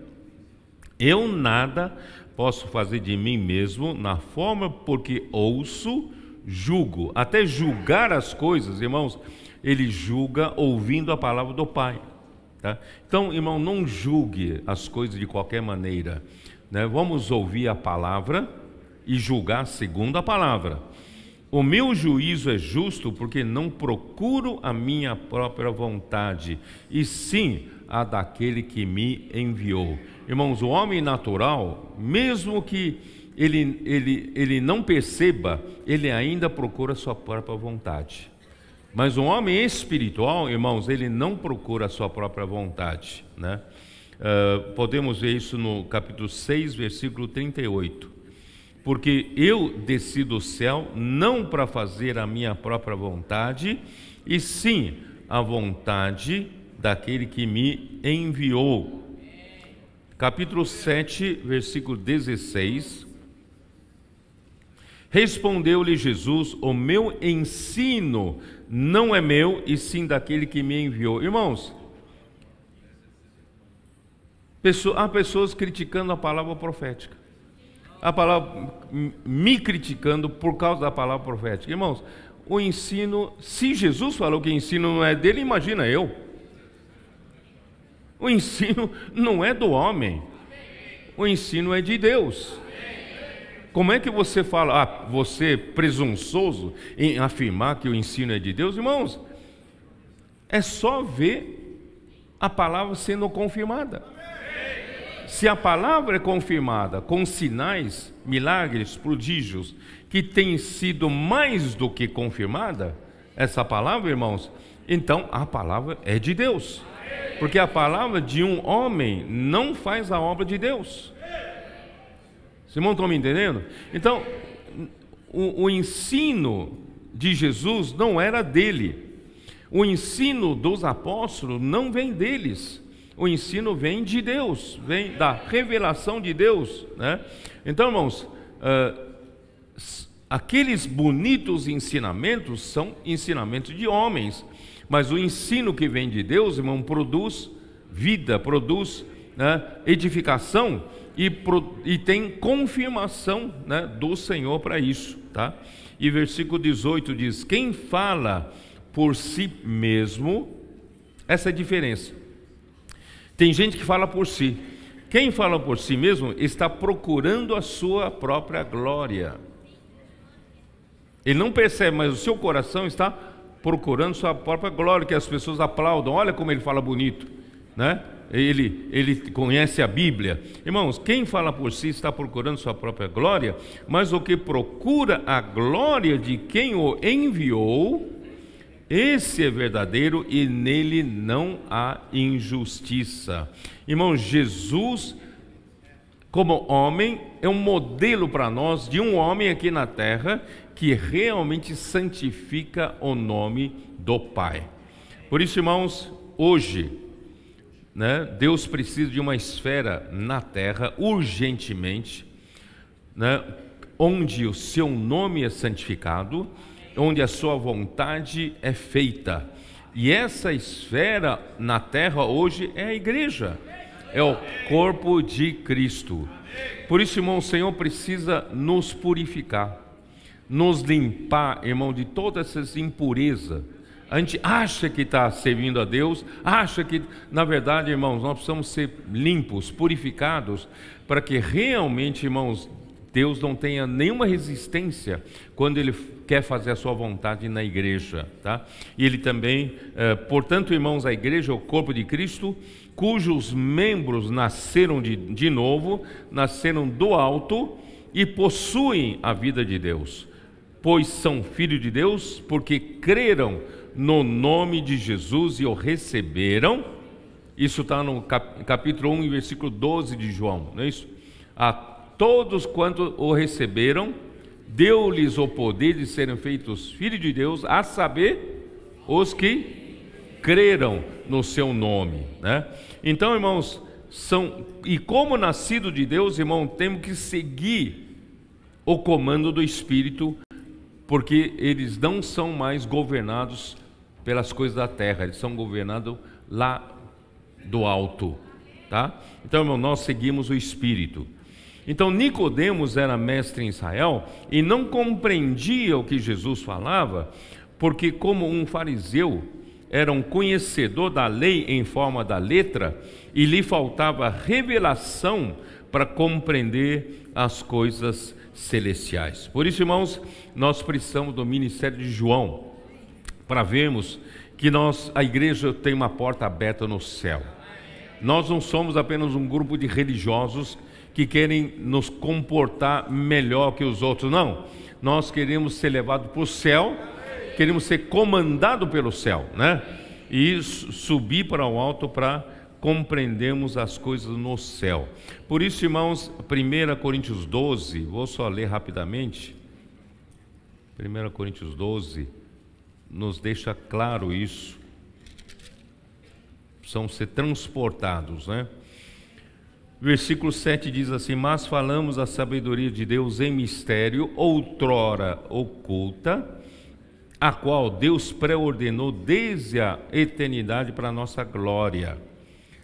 eu nada posso fazer de mim mesmo, na forma porque ouço, julgo. Até julgar as coisas, irmãos, ele julga ouvindo a palavra do Pai, tá? Então, irmão, não julgue as coisas de qualquer maneira, né? Vamos ouvir a palavra e julgar segundo a palavra. O meu juízo é justo, porque não procuro a minha própria vontade, e sim a daquele que me enviou. Irmãos, o homem natural, mesmo que ele não perceba, ele ainda procura a sua própria vontade. Mas o homem espiritual, irmãos, ele não procura a sua própria vontade, né? Podemos ver isso no capítulo 6, versículo 38. Porque eu desci do céu não para fazer a minha própria vontade, e sim a vontade daquele que me enviou. Capítulo 7, versículo 16. Respondeu-lhe Jesus: o meu ensino não é meu, e sim daquele que me enviou. Irmãos, há pessoas criticando a palavra profética, a palavra, me criticando por causa da palavra profética. Irmãos, o ensino, se Jesus falou que o ensino não é dele, imagina eu. O ensino não é do homem, o ensino é de Deus. Como é que você fala, você é presunçoso em afirmar que o ensino é de Deus? Irmãos, é só ver a palavra sendo confirmada. Se a palavra é confirmada com sinais, milagres, prodígios, que tem sido mais do que confirmada, essa palavra, irmãos, então a palavra é de Deus. Porque a palavra de um homem não faz a obra de Deus. Vocês irmãos estão me entendendo? Então, o ensino de Jesus não era dele. O ensino dos apóstolos não vem deles. O ensino vem de Deus, vem da revelação de Deus, né? Então, irmãos, aqueles bonitos ensinamentos são ensinamentos de homens, mas o ensino que vem de Deus, irmão, produz vida, produz, né, edificação e tem confirmação, né, do Senhor para isso, tá? E versículo 18 diz: quem fala por si mesmo, essa é a diferença. Tem gente que fala por si. Quem fala por si mesmo está procurando a sua própria glória. Ele não percebe, mas o seu coração está procurando sua própria glória, que as pessoas aplaudam. Olha como ele fala bonito, né? Ele conhece a Bíblia. Irmãos, quem fala por si está procurando sua própria glória, mas o que procura a glória de quem o enviou, esse é verdadeiro e nele não há injustiça. Irmãos, Jesus, como homem, é um modelo para nós de um homem aqui na terra que realmente santifica o nome do Pai. Por isso, irmãos, hoje, né, Deus precisa de uma esfera na terra urgentemente, né, onde o seu nome é santificado, onde a sua vontade é feita. E essa esfera na terra hoje é a igreja, é o corpo de Cristo. Por isso, irmão, o Senhor precisa nos purificar, nos limpar, irmão, de todas essas impurezas. A gente acha que está servindo a Deus, acha que, na verdade, irmãos, nós precisamos ser limpos, purificados, para que realmente, irmãos, Deus não tenha nenhuma resistência quando Ele quer fazer a sua vontade na igreja, tá? E Ele também, portanto, irmãos, a igreja é o corpo de Cristo, cujos membros nasceram de novo, nasceram do alto e possuem a vida de Deus, pois são filhos de Deus, porque creram no nome de Jesus e o receberam. Isso está no capítulo 1, versículo 12 de João, não é isso? A todos quanto o receberam, deu-lhes o poder de serem feitos filhos de Deus, a saber, os que creram no seu nome, né? Então, irmãos, e como nascido de Deus, irmão, temos que seguir o comando do Espírito, porque eles não são mais governados pelas coisas da terra, eles são governados lá do alto, tá? Então, irmão, nós seguimos o Espírito. Então, Nicodemos era mestre em Israel e não compreendia o que Jesus falava, porque como um fariseu era um conhecedor da lei em forma da letra, e lhe faltava revelação para compreender as coisas celestiais. Por isso, irmãos, nós precisamos do ministério de João, para vermos que a igreja tem uma porta aberta no céu. Nós não somos apenas um grupo de religiosos que querem nos comportar melhor que os outros, não. Nós queremos ser levados para o céu, queremos ser comandados pelo céu, né? E subir para o alto para compreendermos as coisas no céu. Por isso, irmãos, 1 Coríntios 12, vou só ler rapidamente. 1 Coríntios 12 nos deixa claro isso. Precisam ser transportados, né? Versículo 7 diz assim: mas falamos a sabedoria de Deus em mistério, outrora oculta, a qual Deus preordenou desde a eternidade para a nossa glória.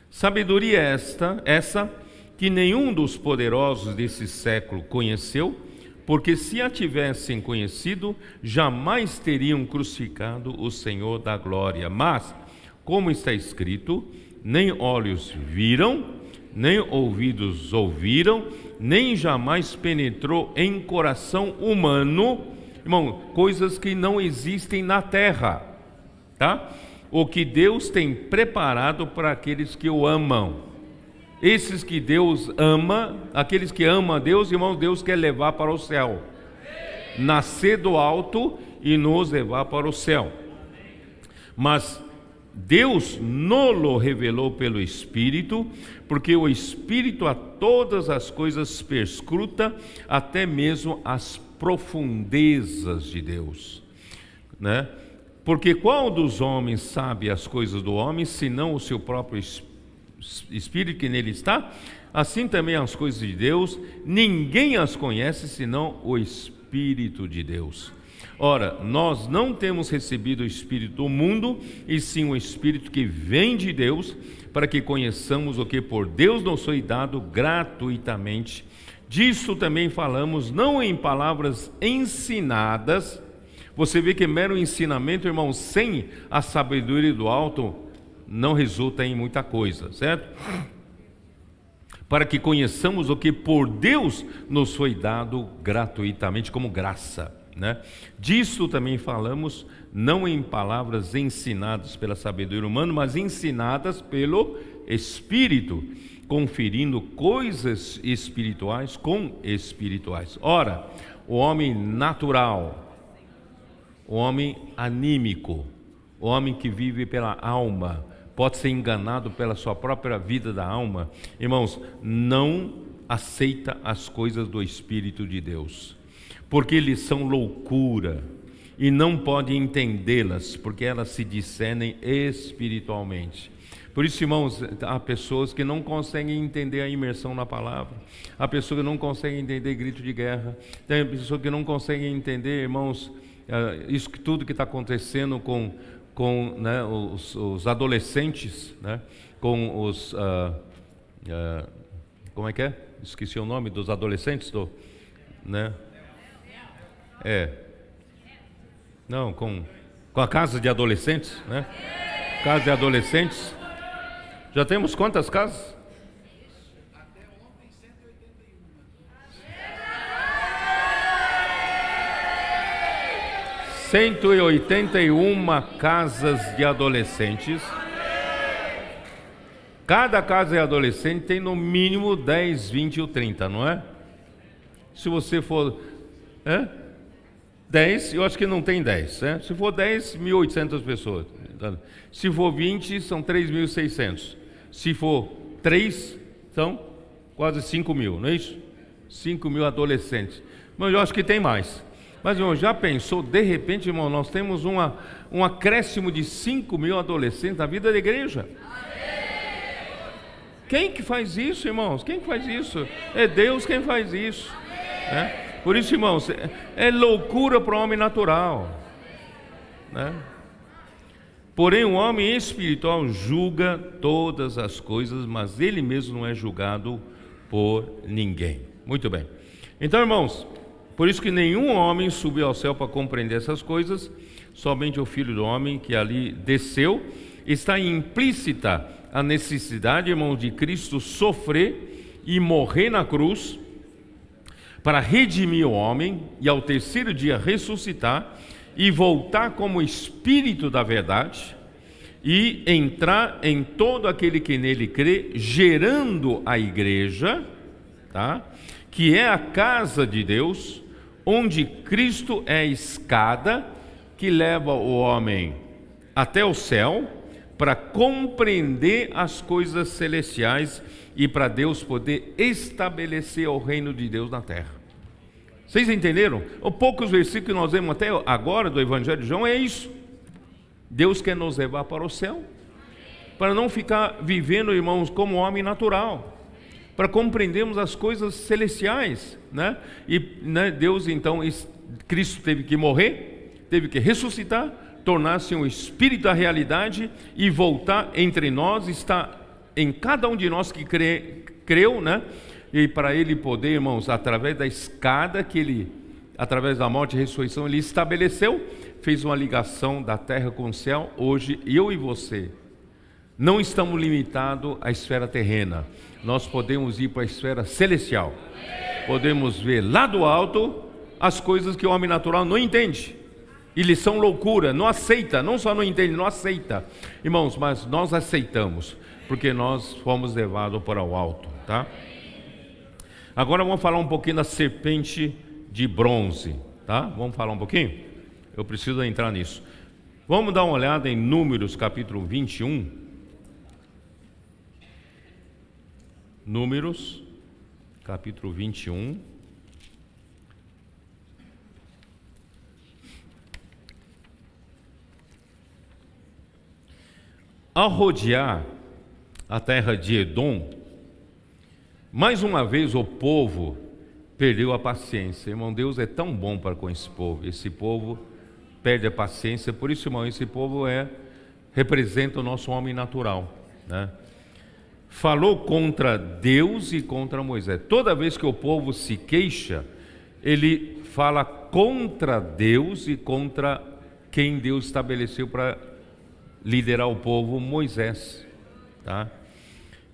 Sabedoria essa que nenhum dos poderosos desse século conheceu, porque se a tivessem conhecido, jamais teriam crucificado o Senhor da glória. Mas, como está escrito, nem olhos viram, nem ouvidos ouviram, nem jamais penetrou em coração humano, irmão, coisas que não existem na terra, tá? O que Deus tem preparado para aqueles que o amam. Esses que Deus ama, aqueles que amam a Deus, irmãos, Deus quer levar para o céu. Nascer do alto e nos levar para o céu. Mas Deus nos revelou pelo Espírito, porque o Espírito a todas as coisas perscruta, até mesmo as profundezas de Deus, né? Porque qual dos homens sabe as coisas do homem, senão o seu próprio Espírito que nele está? Assim também as coisas de Deus, ninguém as conhece, senão o Espírito de Deus. Ora, nós não temos recebido o Espírito do mundo, e sim o Espírito que vem de Deus, para que conheçamos o que por Deus nos foi dado gratuitamente. Disso também falamos, não em palavras ensinadas. Você vê que mero ensinamento, irmão, sem a sabedoria do alto, não resulta em muita coisa, certo? Para que conheçamos o que por Deus nos foi dado gratuitamente, como graça, né? Disso também falamos, não em palavras ensinadas pela sabedoria humana, mas ensinadas pelo Espírito, conferindo coisas espirituais com espirituais. Ora, o homem natural, o homem anímico, o homem que vive pela alma, pode ser enganado pela sua própria vida da alma, irmãos, não aceita as coisas do Espírito de Deus, porque eles são loucura, e não pode entendê-las, porque elas se discernem espiritualmente. Por isso, irmãos, há pessoas que não conseguem entender a imersão na palavra, há pessoas que não conseguem entender grito de guerra, tem pessoas que não conseguem entender, irmãos, isso que tudo que está acontecendo com né, os adolescentes, né, com os como é que é? Esqueci o nome dos adolescentes, né? Não, com a casa de adolescentes, né? Casa de adolescentes. Já temos quantas casas? Até ontem, 181 casas de adolescentes. Cada casa de adolescente tem no mínimo 10, 20 ou 30, não é? Se você for 10, eu acho que não tem 10, né? Se for 10, 1.800 pessoas. Se for 20, são 3.600. Se for 3, são quase 5.000, não é isso? 5.000 adolescentes. Mas eu acho que tem mais. Mas, irmão, já pensou, de repente, irmão, nós temos um acréscimo de 5.000 adolescentes na vida da igreja? Quem que faz isso, irmãos? Quem faz isso? É Deus quem faz isso, né? Por isso, irmãos, é loucura para o homem natural, né? Porém, o homem espiritual julga todas as coisas, mas ele mesmo não é julgado por ninguém. Muito bem. Então, irmãos, por isso que nenhum homem subiu ao céu para compreender essas coisas, somente o Filho do Homem que ali desceu. Está implícita a necessidade, irmãos, de Cristo sofrer e morrer na cruz para redimir o homem e ao terceiro dia ressuscitar e voltar como Espírito da verdade e entrar em todo aquele que nele crê, gerando a igreja, tá? Que é a casa de Deus, onde Cristo é a escada que leva o homem até o céu para compreender as coisas celestiais e para Deus poder estabelecer o reino de Deus na terra. Vocês entenderam? Os poucos versículos que nós vemos até agora do Evangelho de João é isso. Deus quer nos levar para o céu, para não ficar vivendo, irmãos, como homem natural. para compreendermos as coisas celestiais, né? E né, Deus então, Cristo teve que morrer, teve que ressuscitar, tornar-se um Espírito da realidade e voltar entre nós, está em cada um de nós que creu, né? E para Ele poder, irmãos, através da escada que Ele, através da morte e ressurreição, Ele estabeleceu, fez uma ligação da terra com o céu. Hoje, eu e você não estamos limitados à esfera terrena, nós podemos ir para a esfera celestial, podemos ver lá do alto as coisas que o homem natural não entende, eles são loucura, não aceita, não só não entende, não aceita, irmãos, mas nós aceitamos, porque nós fomos levados para o alto, tá? Agora vamos falar um pouquinho da serpente de bronze, tá? Vamos falar um pouquinho? Eu preciso entrar nisso. Vamos dar uma olhada em Números capítulo 21. Números, capítulo 21. Ao rodear a terra de Edom, mais uma vez o povo perdeu a paciência. Irmão, Deus é tão bom para com esse povo perde a paciência. Por isso, irmão, esse povo representa o nosso homem natural, né? Falou contra Deus e contra Moisés. Toda vez que o povo se queixa, ele fala contra Deus e contra quem Deus estabeleceu para liderar o povo, Moisés, tá?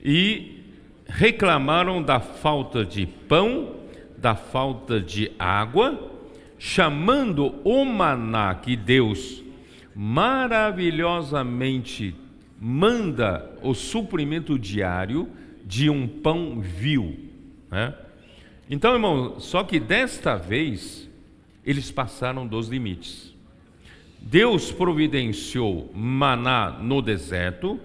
E reclamaram da falta de pão, da falta de água, chamando o maná que Deus maravilhosamente manda o suprimento diário de um pão vil, né? Então, irmão, só que desta vez eles passaram dos limites. Deus providenciou maná no deserto,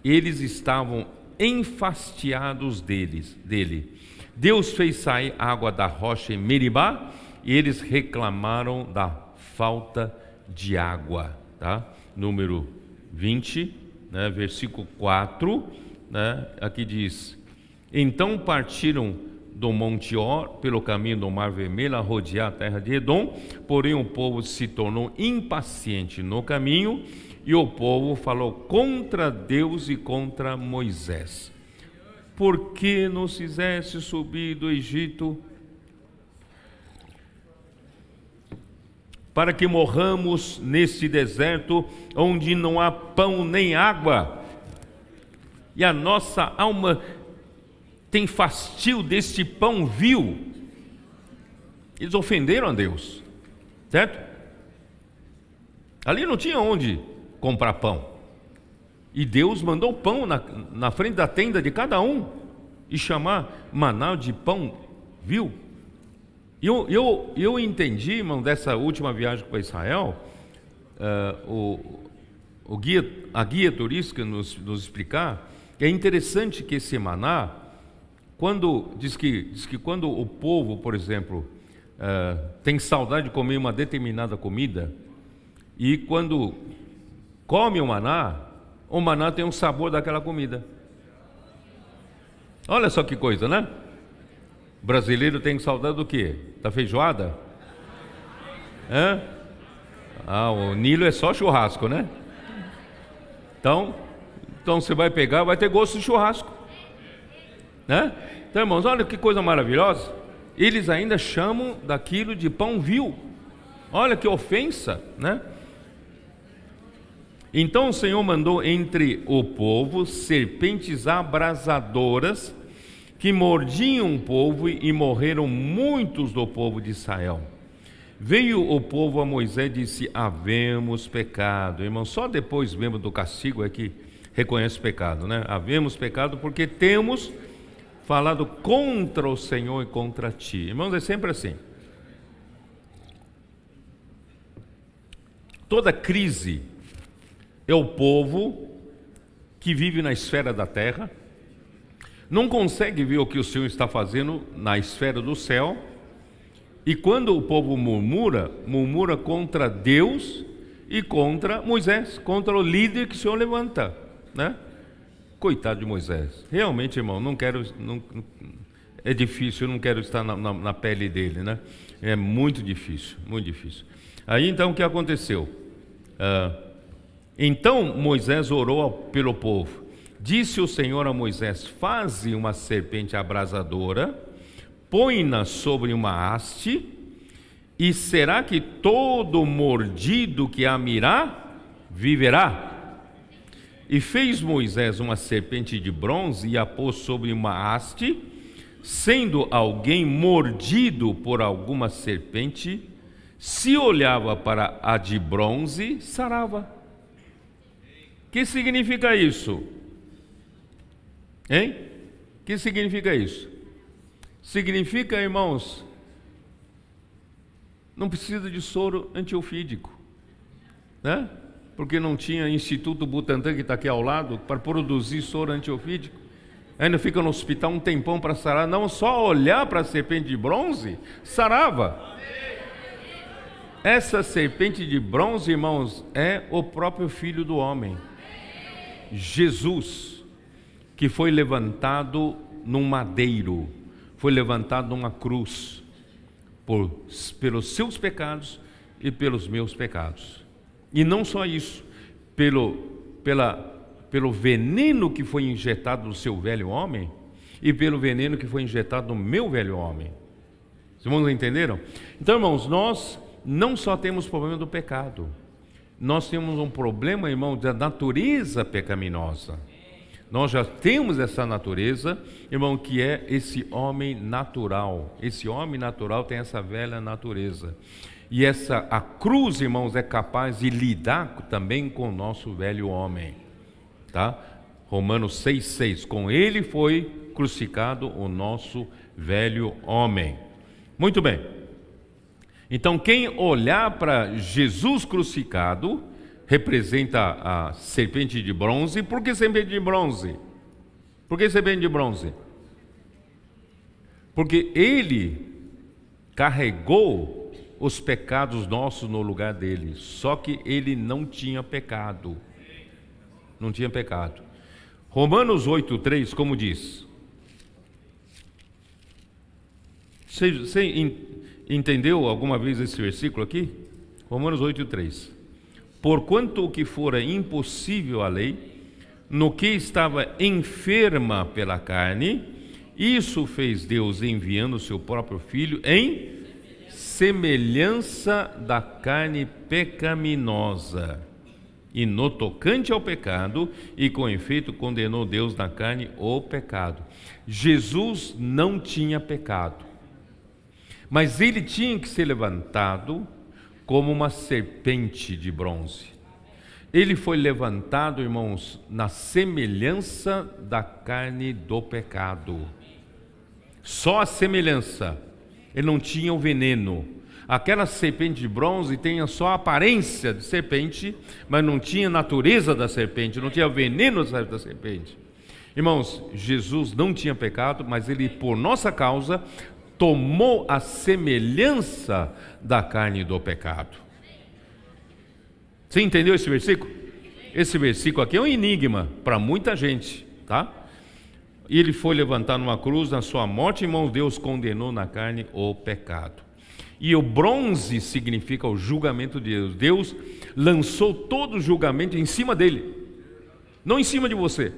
eles estavam enfastiados dele. Deus fez sair água da rocha em Meribá e eles reclamaram da falta de água, tá? Número 20, né, versículo 4, né, aqui diz: então partiram do Monte Or pelo caminho do Mar Vermelho a rodear a terra de Edom, porém o povo se tornou impaciente no caminho e o povo falou contra Deus e contra Moisés: por que nos fizeste subir do Egito para que morramos neste deserto onde não há pão nem água? E a nossa alma tem fastio deste pão vil. Eles ofenderam a Deus, certo? Ali não tinha onde comprar pão, e Deus mandou pão na frente da tenda de cada um, e chamar maná de pão vil. Eu entendi, irmão, dessa última viagem para Israel, a guia turística nos explicar que é interessante que esse maná, diz que quando o povo, por exemplo, tem saudade de comer uma determinada comida, e quando come o maná tem um sabor daquela comida. Olha só que coisa, né? O brasileiro tem saudade do quê? Da feijoada? O Nilo é só churrasco, né? Então você vai pegar, vai ter gosto de churrasco, né? Então, irmãos, olha que coisa maravilhosa. Eles ainda chamam daquilo de pão vil. Olha que ofensa, né? Então o Senhor mandou entre o povo serpentes abrasadoras que mordiam o povo, e morreram muitos do povo de Israel. Veio o povo a Moisés e disse: havemos pecado. Irmão, só depois mesmo do castigo é que reconhece o pecado, né? Havemos pecado porque temos falado contra o Senhor e contra ti. Irmãos, é sempre assim. Toda crise é o povo que vive na esfera da terra, não consegue ver o que o Senhor está fazendo na esfera do céu, e quando o povo murmura contra Deus e contra Moisés, contra o líder que o Senhor levanta, né? Coitado de Moisés. Realmente, irmão, é difícil, eu não quero estar na pele dele, né? É muito difícil, muito difícil. Aí então o que aconteceu? Então Moisés orou pelo povo. Disse o Senhor a Moisés: faze uma serpente abrasadora, põe-na sobre uma haste, e será que todo mordido que a mirar viverá? E fez Moisés uma serpente de bronze e a pôs sobre uma haste. Sendo alguém mordido por alguma serpente, se olhava para a de bronze, sarava. O que significa isso? Hein? O que significa isso? Significa, irmãos, não precisa de soro antiofídico, né? Porque não tinha Instituto Butantan, que está aqui ao lado, para produzir soro antiofídico. Ainda fica no hospital um tempão para sarar. Não, só olhar para a serpente de bronze, sarava. Essa serpente de bronze, irmãos, é o próprio Filho do Homem, Jesus, que foi levantado num madeiro, foi levantado numa cruz, pelos seus pecados e pelos meus pecados. E não só isso, pelo veneno que foi injetado no seu velho homem e pelo veneno que foi injetado no meu velho homem. Os irmãos entenderam? Então, irmãos, nós não só temos problema do pecado, nós temos um problema, irmão, da natureza pecaminosa. Nós já temos essa natureza, irmão, que é esse homem natural. Esse homem natural tem essa velha natureza. E a cruz, irmãos, é capaz de lidar também com o nosso velho homem. Tá? Romanos 6,6. Com ele foi crucificado o nosso velho homem. Muito bem. Então, quem olhar para Jesus crucificado representa a serpente de bronze. Por que serpente de bronze? Por que serpente de bronze? Porque ele carregou os pecados nossos no lugar dele. Só que ele não tinha pecado. Não tinha pecado. Romanos 8,3, como diz? Você entendeu alguma vez esse versículo aqui? Romanos 8,3. Porquanto o que fora impossível à lei, no que estava enferma pela carne, isso fez Deus enviando o seu próprio Filho em semelhança da carne pecaminosa. E no tocante ao pecado, e com efeito condenou Deus na carne o pecado. Jesus não tinha pecado, mas ele tinha que ser levantado como uma serpente de bronze. Ele foi levantado, irmãos, na semelhança da carne do pecado. Só a semelhança. Ele não tinha o veneno. Aquela serpente de bronze tinha só a aparência de serpente, mas não tinha a natureza da serpente, não tinha o veneno da serpente. Irmãos, Jesus não tinha pecado, mas ele, por nossa causa, tomou a semelhança da carne do pecado. Você entendeu esse versículo? Esse versículo aqui é um enigma para muita gente, tá? E ele foi levantado numa cruz, na sua morte, irmãos, Deus condenou na carne o pecado. E o bronze significa o julgamento de Deus. Deus lançou todo o julgamento em cima dele, não em cima de você.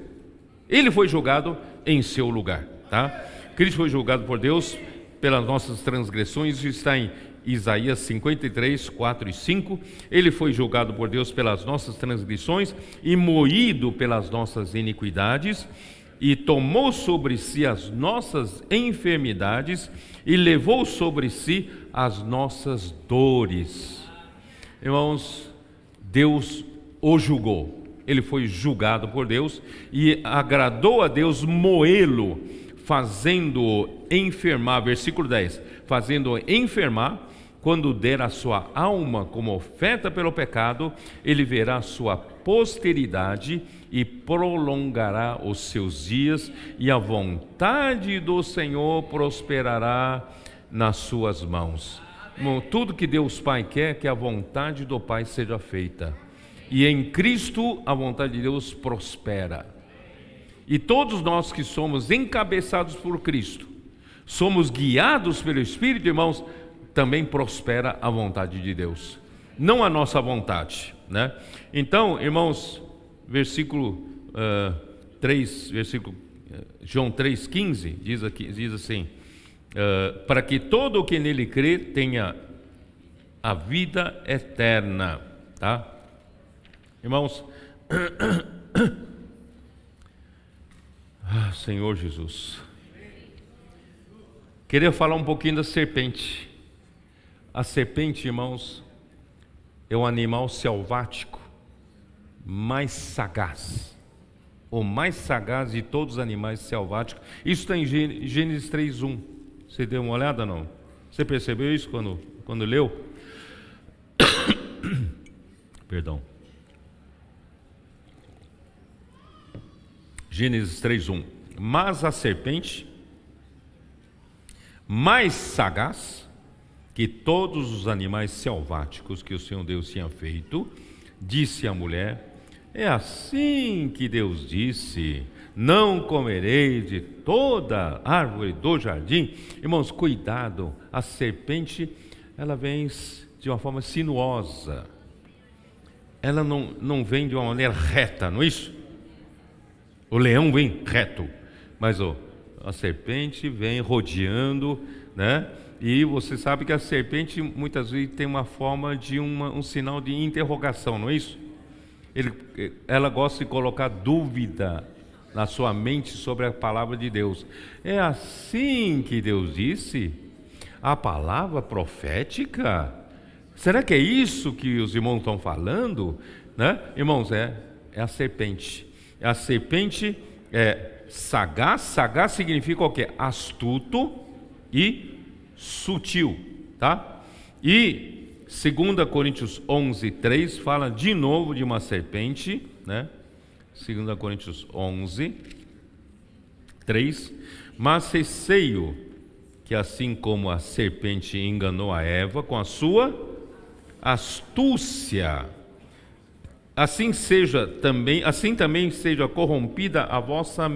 Ele foi julgado em seu lugar, tá? Cristo foi julgado por Deus pelas nossas transgressões. Isso está em Isaías 53, 4 e 5. Ele foi julgado por Deus pelas nossas transgressões e moído pelas nossas iniquidades, e tomou sobre si as nossas enfermidades e levou sobre si as nossas dores. Irmãos, Deus o julgou. Ele foi julgado por Deus e agradou a Deus moê-lo, fazendo-o enfermar, versículo 10, fazendo-o enfermar. Quando der a sua alma como oferta pelo pecado, ele verá a sua posteridade e prolongará os seus dias, e a vontade do Senhor prosperará nas suas mãos. Irmão, tudo que Deus Pai quer é que a vontade do Pai seja feita, e em Cristo a vontade de Deus prospera. E todos nós que somos encabeçados por Cristo, somos guiados pelo Espírito, irmãos, também prospera a vontade de Deus, não a nossa vontade, né? Então, irmãos, versículo 3, João 3,15, diz assim, para que todo o que nele crê tenha a vida eterna, tá? Irmãos, Senhor Jesus, queria falar um pouquinho da serpente. A serpente, irmãos, é o animal selvático mais sagaz, o mais sagaz de todos os animais selváticos. Isso está em Gênesis 3:1. Você deu uma olhada, não? Você percebeu isso quando leu? Perdão. Gênesis 3:1. Mas a serpente, mais sagaz que todos os animais selváticos que o Senhor Deus tinha feito, disse à mulher: é assim que Deus disse, não comereis de toda árvore do jardim. Irmãos, cuidado, a serpente, ela vem de uma forma sinuosa, ela não vem de uma maneira reta, não é isso? O leão vem reto, mas a serpente vem rodeando, né? E você sabe que a serpente muitas vezes tem uma forma de um sinal de interrogação, não é isso? Ela gosta de colocar dúvida na sua mente sobre a palavra de Deus. É assim que Deus disse? A palavra profética? Será que é isso que os irmãos estão falando? Né? Irmãos, é a serpente. A serpente é sagaz. Sagaz significa o quê? Astuto e sutil, tá? E 2 Coríntios 11:3 fala de novo de uma serpente, né? 2 Coríntios 11:3. Mas receio que assim como a serpente enganou a Eva com a sua astúcia, assim também seja corrompida a vossa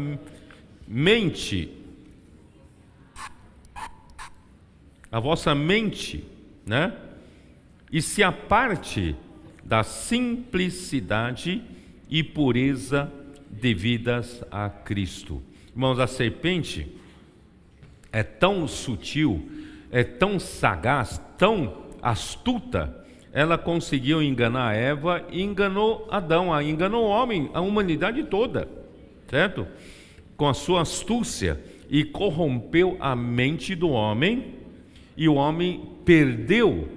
mente. A vossa mente, né? E se aparte da simplicidade e pureza devidas a Cristo. Irmãos, a serpente é tão sutil, é tão sagaz, tão astuta, ela conseguiu enganar Eva e enganou Adão, enganou o homem, a humanidade toda, certo? Com a sua astúcia, e corrompeu a mente do homem, e o homem perdeu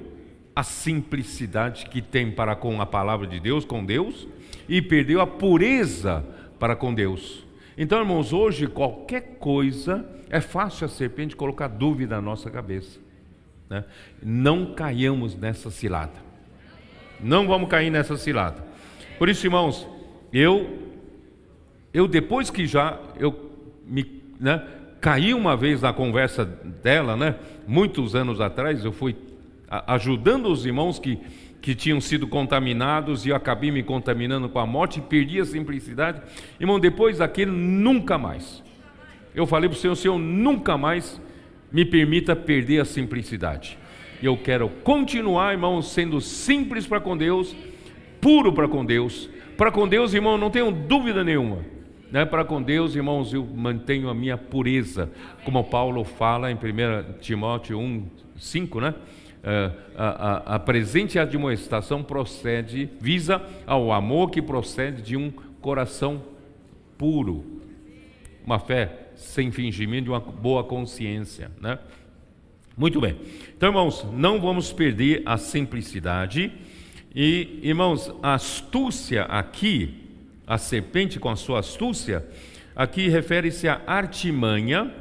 a simplicidade que tem para com a palavra de Deus, com Deus, e perdeu a pureza para com Deus. Então, irmãos, hoje qualquer coisa, é fácil a serpente colocar dúvida na nossa cabeça, né? Não caiamos nessa cilada, não vamos cair nessa cilada. Por isso, irmãos, eu depois que caí uma vez na conversa dela, né? Muitos anos atrás, eu fui ajudando os irmãos que tinham sido contaminados, e eu acabei me contaminando com a morte e perdi a simplicidade. Irmão, depois daquilo, nunca mais. Eu falei para o Senhor, nunca mais me permita perder a simplicidade. Eu quero continuar, irmãos, sendo simples para com Deus, puro para com Deus. Para com Deus, irmão, não tenho dúvida nenhuma, né? Para com Deus, irmãos, eu mantenho a minha pureza, como Paulo fala em 1 Timóteo 1:5, né? A presente admoestação visa ao amor que procede de um coração puro, uma fé sem fingimento, de uma boa consciência, né? Muito bem. Então, irmãos, não vamos perder a simplicidade. E, irmãos, a astúcia aqui, a serpente com a sua astúcia, aqui refere-se à artimanha,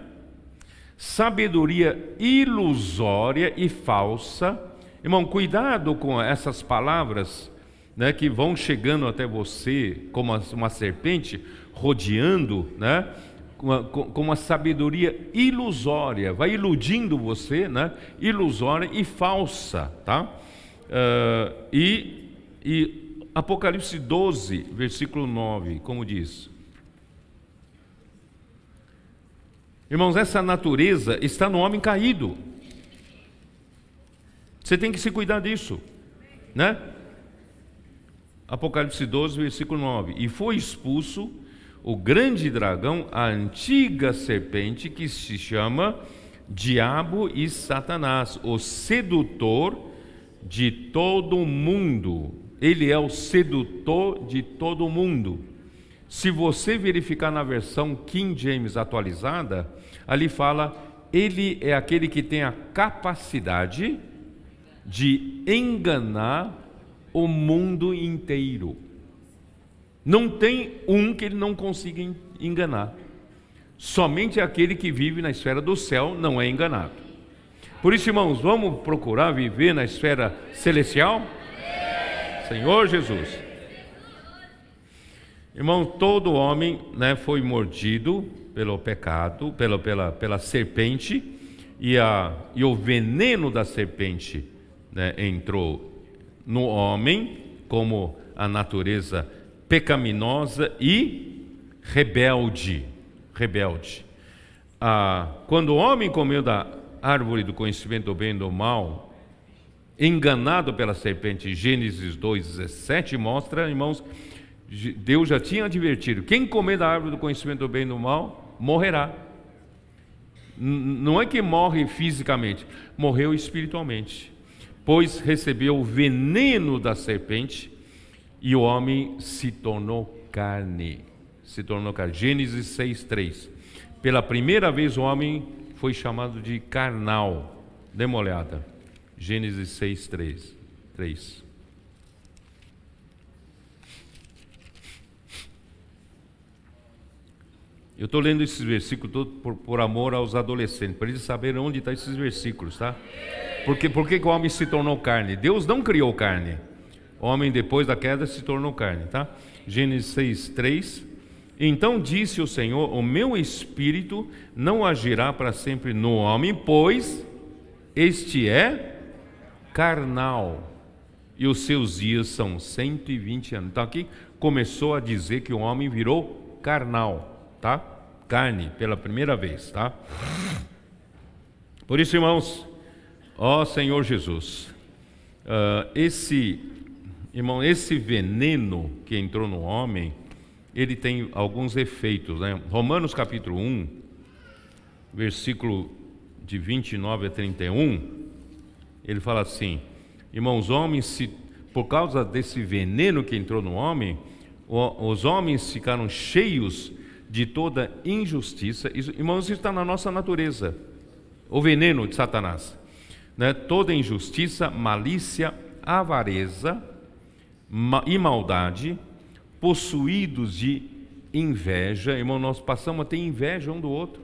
sabedoria ilusória e falsa. Irmão, cuidado com essas palavras, né, que vão chegando até você como uma serpente, rodeando, né, com uma sabedoria ilusória, vai iludindo você, né, ilusória e falsa, tá? E Apocalipse 12, versículo 9, como diz? Irmãos, essa natureza está no homem caído. Você tem que se cuidar disso, né? Apocalipse 12, versículo 9. E foi expulso o grande dragão, a antiga serpente, que se chama Diabo e Satanás, o sedutor de todo o mundo. Ele é o sedutor de todo o mundo. Se você verificar na versão King James atualizada, ali fala, ele é aquele que tem a capacidade de enganar o mundo inteiro. Não tem um que ele não consiga enganar. Somente aquele que vive na esfera do céu não é enganado. Por isso, irmãos, vamos procurar viver na esfera celestial? Senhor Jesus. Irmão, todo homem, né, foi mordido pelo pecado, pela serpente, e o veneno da serpente, né, entrou no homem como a natureza pecaminosa e rebelde. Quando o homem comeu da árvore do conhecimento do bem e do mal, enganado pela serpente, Gênesis 2,17 mostra, irmãos, Deus já tinha advertido, quem comer da árvore do conhecimento do bem e do mal, morrerá. Não é que morre fisicamente, morreu espiritualmente, pois recebeu o veneno da serpente, e o homem se tornou carne. Gênesis 6,3. Pela primeira vez o homem foi chamado de carnal. Dê uma olhada. Gênesis 6,3. Eu estou lendo esses versículos todos por amor aos adolescentes, para eles saberem onde estão esses versículos, tá? Por que o homem se tornou carne? Deus não criou carne. O homem, depois da queda, se tornou carne, tá? Gênesis 6,3. Então disse o Senhor, o meu espírito não agirá para sempre no homem, pois este é carnal, e os seus dias são 120 anos. Então aqui começou a dizer que o homem virou carnal, tá? Carne, pela primeira vez, tá? Por isso, irmãos, ó Senhor Jesus, esse veneno que entrou no homem, ele tem alguns efeitos, né? Romanos capítulo 1, versículo de 29 a 31, ele fala assim, irmãos, homens, por causa desse veneno que entrou no homem, os homens ficaram cheios de toda injustiça. Irmãos, isso está na nossa natureza, o veneno de Satanás, né? Toda injustiça, malícia, avareza e maldade, possuídos de inveja. Irmão, nós passamos a ter inveja um do outro.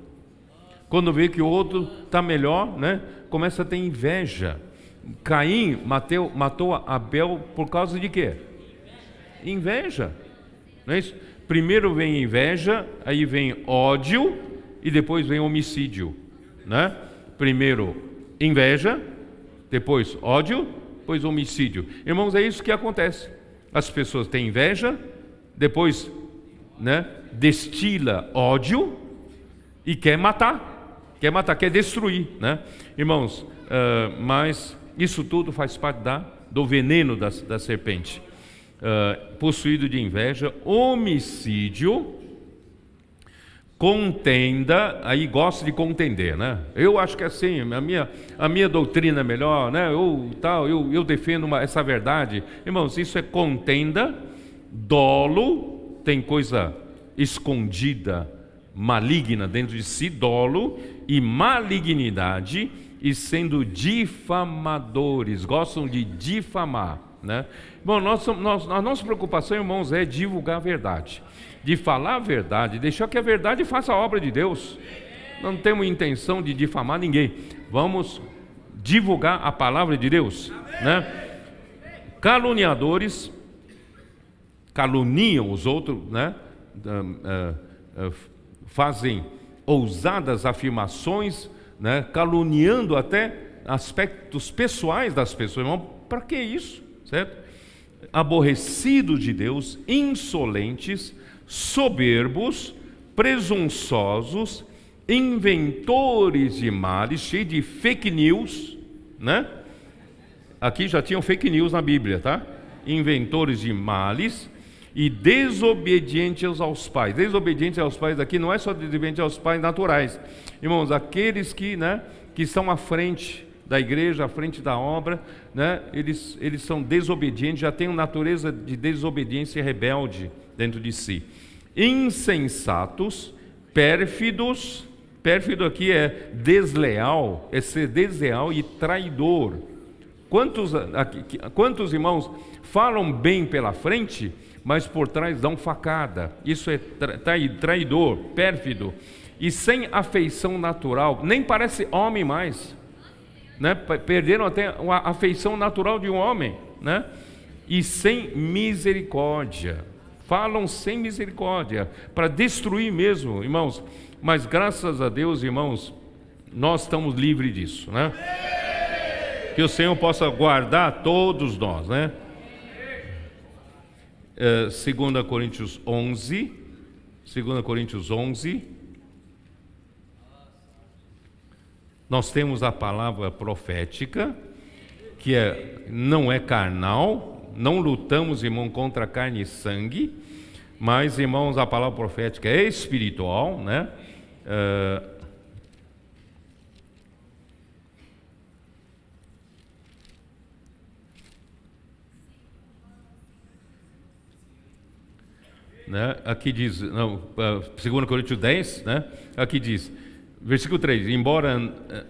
Quando vê que o outro está melhor, né, começa a ter inveja. Caim matou Abel por causa de quê? Inveja, não é isso? Primeiro vem inveja, aí vem ódio e depois vem homicídio, né? Primeiro inveja, depois ódio, depois homicídio. Irmãos, é isso que acontece. As pessoas têm inveja, depois, né, destila ódio e quer matar, quer destruir, né? Irmãos, mas isso tudo faz parte do veneno da serpente. Possuído de inveja, homicídio, contenda, aí gosta de contender, né? Eu acho que assim, a minha doutrina é melhor, né? Eu defendo essa verdade. Irmãos, isso é contenda, dolo, tem coisa escondida, maligna dentro de si, dolo e malignidade, e sendo difamadores, gostam de difamar, né? Bom, a nossa preocupação, irmãos, é divulgar a verdade, de falar a verdade, deixar que a verdade faça a obra de Deus. Não temos intenção de difamar ninguém, vamos divulgar a palavra de Deus, né? Caluniadores caluniam os outros, né? Fazem ousadas afirmações, né? Caluniando até aspectos pessoais das pessoas. Irmão, para que isso? Certo? Aborrecidos de Deus, insolentes, soberbos, presunçosos, inventores de males, cheio de fake news, né? Aqui já tinham fake news na Bíblia, tá? Inventores de males e desobedientes aos pais. Desobedientes aos pais aqui não é só desobedientes aos pais naturais. Irmãos, aqueles que, né, que estão à frente da igreja, à frente da obra, né, eles são desobedientes, já têm uma natureza de desobediência rebelde dentro de si. Insensatos, pérfidos, pérfido aqui é desleal, é ser desleal e traidor. Quantos irmãos falam bem pela frente, mas por trás dão facada? Isso é traidor, pérfido e sem afeição natural, nem parece homem mais, né? Perderam até a afeição natural de um homem, né? E sem misericórdia, falam sem misericórdia, para destruir mesmo, irmãos. Mas graças a Deus, irmãos, nós estamos livres disso, né? Que o Senhor possa guardar todos nós, né? 2 Coríntios 11, nós temos a palavra profética, que não é carnal, não lutamos, irmão, contra carne e sangue, mas, irmãos, a palavra profética é espiritual, né? Né? Aqui diz, 2 Coríntios 10, né? Aqui diz, versículo 3: embora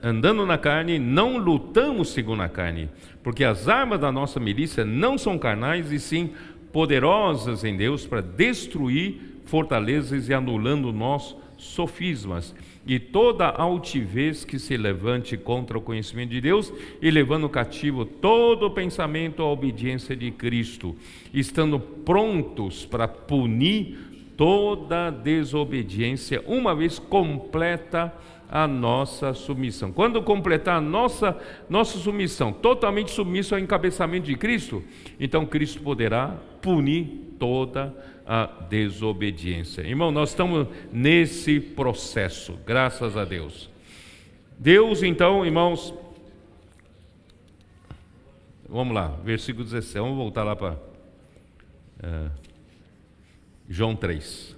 andando na carne, não lutamos segundo a carne, porque as armas da nossa milícia não são carnais, e sim poderosas em Deus para destruir fortalezas e anulando nós sofismas e toda altivez que se levante contra o conhecimento de Deus, e levando cativo todo o pensamento à obediência de Cristo, estando prontos para punir toda desobediência, uma vez completa a nossa submissão. Quando completar a nossa submissão, totalmente submisso ao encabeçamento de Cristo, então Cristo poderá punir toda a desobediência. Irmão, nós estamos nesse processo, graças a Deus. Deus, então, irmãos, vamos lá, versículo 17, vamos voltar lá para João 3,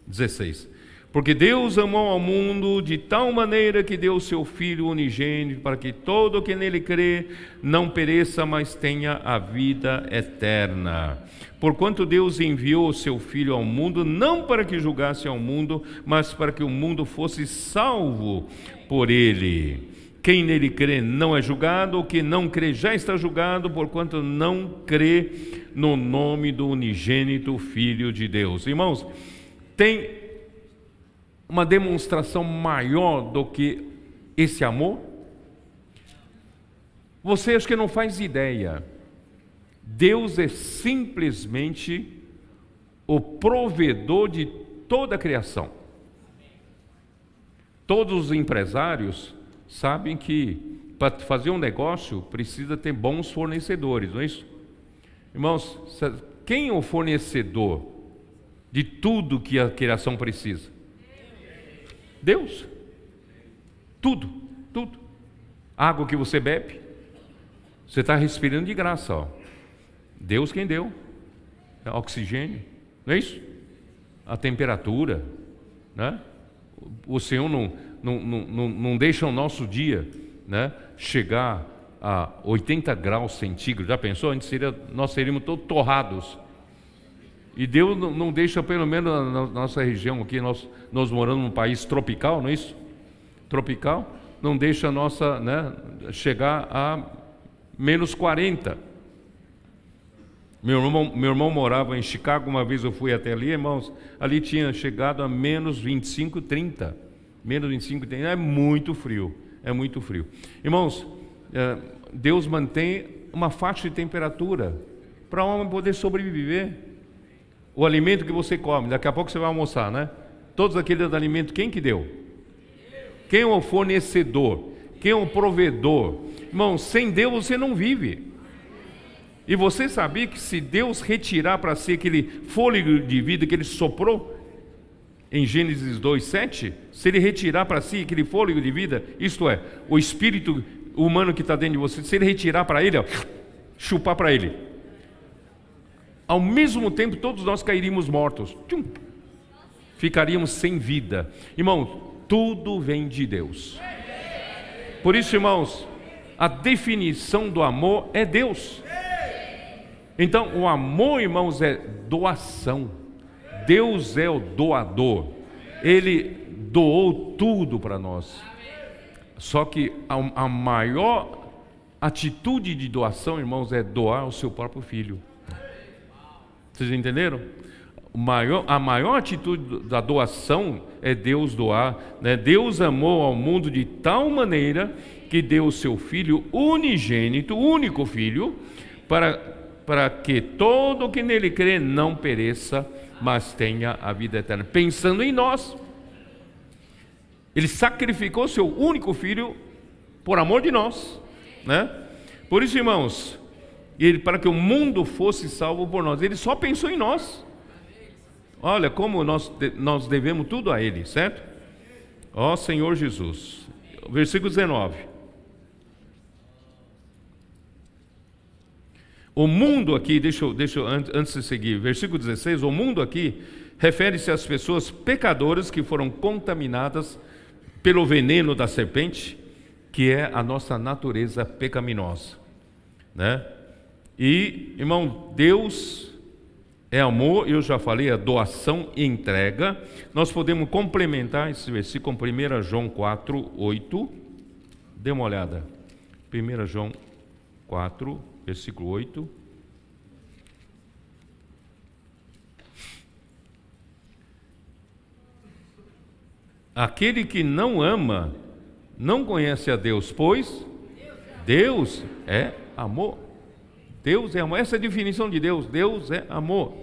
16. Porque Deus amou ao mundo de tal maneira que deu o seu Filho unigênito, para que todo o que nele crê não pereça, mas tenha a vida eterna. Porquanto Deus enviou o seu Filho ao mundo, não para que julgasse ao mundo, mas para que o mundo fosse salvo por ele. Quem nele crê não é julgado, o que não crê já está julgado, porquanto não crê no nome do unigênito Filho de Deus. Irmãos, tem uma demonstração maior do que esse amor? Você acha que não faz ideia. Deus é simplesmente o provedor de toda a criação. Todos os empresários sabem que para fazer um negócio precisa ter bons fornecedores, não é isso? Irmãos, quem é o fornecedor de tudo que a criação precisa? Deus. Tudo, tudo. Água que você bebe, você está respirando de graça, ó. Deus quem deu. Oxigênio, não é isso? A temperatura, né? O Senhor não deixa o nosso dia, né, chegar a 80 graus centígrados. Já pensou? Nós seríamos todos torrados. E Deus não deixa, pelo menos na nossa região aqui, nós moramos num país tropical, não é isso? Tropical, não deixa a nossa, né, chegar a menos 40. Meu irmão morava em Chicago, uma vez eu fui até ali, irmãos, ali tinha chegado a menos 25, 30. Menos 25, 30, é muito frio, é muito frio. Irmãos, Deus mantém uma faixa de temperatura para o homem poder sobreviver. O alimento que você come, daqui a pouco você vai almoçar, né? Todos aqueles alimentos, quem que deu? Quem é o fornecedor? Quem é o provedor? Irmão, sem Deus você não vive. E você sabia que se Deus retirar para si aquele fôlego de vida que Ele soprou, em Gênesis 2:7, se ele retirar para si aquele fôlego de vida, isto é, o espírito humano que está dentro de você, se ele retirar para ele, ó, chupar para ele, ao mesmo tempo todos nós cairíamos mortos, tchum, ficaríamos sem vida. Irmãos, tudo vem de Deus. Por isso, irmãos, a definição do amor é Deus. Então, o amor, irmãos, é doação. Deus é o doador. Ele doou tudo para nós. Só que a maior atitude de doação, irmãos, é doar o seu próprio filho. Vocês entenderam? A maior atitude da doação é Deus doar, né? Deus amou ao mundo de tal maneira que deu o seu Filho unigênito, único Filho, para que todo o que nele crê não pereça, mas tenha a vida eterna. Pensando em nós, Ele sacrificou seu único Filho por amor de nós, né? Por isso, irmãos, para que o mundo fosse salvo por nós, Ele só pensou em nós. Olha como nós devemos tudo a Ele, certo? Ó Senhor Jesus. Versículo 19. O mundo aqui, antes de seguir, versículo 16, o mundo aqui refere-se às pessoas pecadoras que foram contaminadas pelo veneno da serpente, que é a nossa natureza pecaminosa, né? E, irmão, Deus é amor, eu já falei, a doação e entrega. Nós podemos complementar esse versículo com 1 João 4:8. Dê uma olhada. 1 João 4, versículo 8. Aquele que não ama, não conhece a Deus, pois Deus é amor. Deus é amor. Essa é a definição de Deus. Deus é amor.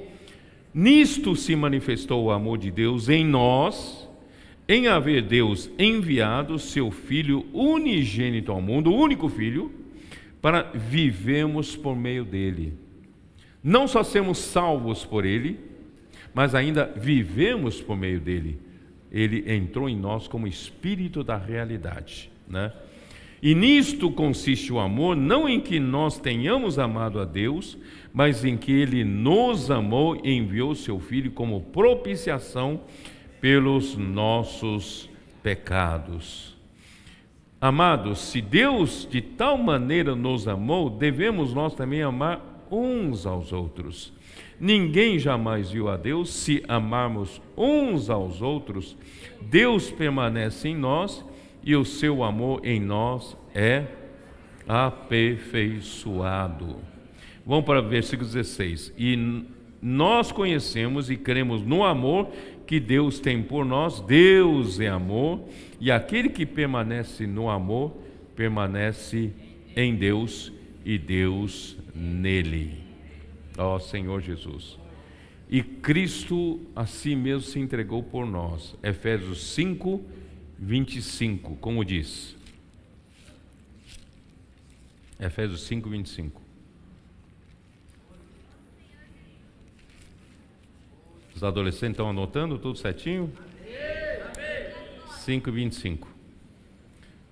Nisto se manifestou o amor de Deus em nós, em haver Deus enviado seu Filho unigênito ao mundo, o único Filho, para vivermos por meio dele. Não só sermos salvos por ele, mas ainda vivemos por meio dele. Ele entrou em nós como Espírito da realidade, né? E nisto consiste o amor, não em que nós tenhamos amado a Deus, mas em que Ele nos amou e enviou seu Filho como propiciação pelos nossos pecados. Amados, se Deus de tal maneira nos amou, devemos nós também amar uns aos outros. Ninguém jamais viu a Deus. Se amarmos uns aos outros, Deus permanece em nós e o seu amor em nós é aperfeiçoado. Vamos para o versículo 16. E nós conhecemos e cremos no amor que Deus tem por nós. Deus é amor, e aquele que permanece no amor, permanece em Deus e Deus nele. Ó Senhor Jesus. E Cristo a si mesmo se entregou por nós. Efésios 5, 25, como diz. Efésios 5, 25. Os adolescentes estão anotando tudo certinho? 5, 25.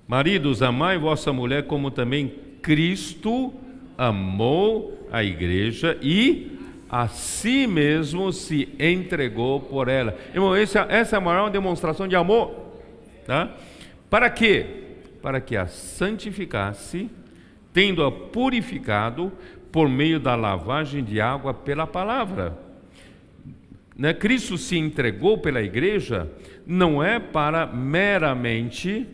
Maridos, amai vossa mulher como também Cristo amou a igreja e a si mesmo se entregou por ela. Irmão, essa é a maior demonstração de amor. Tá? Para quê? Para que a santificasse, tendo-a purificado por meio da lavagem de água pela palavra. Né? Cristo se entregou pela igreja, não é para meramente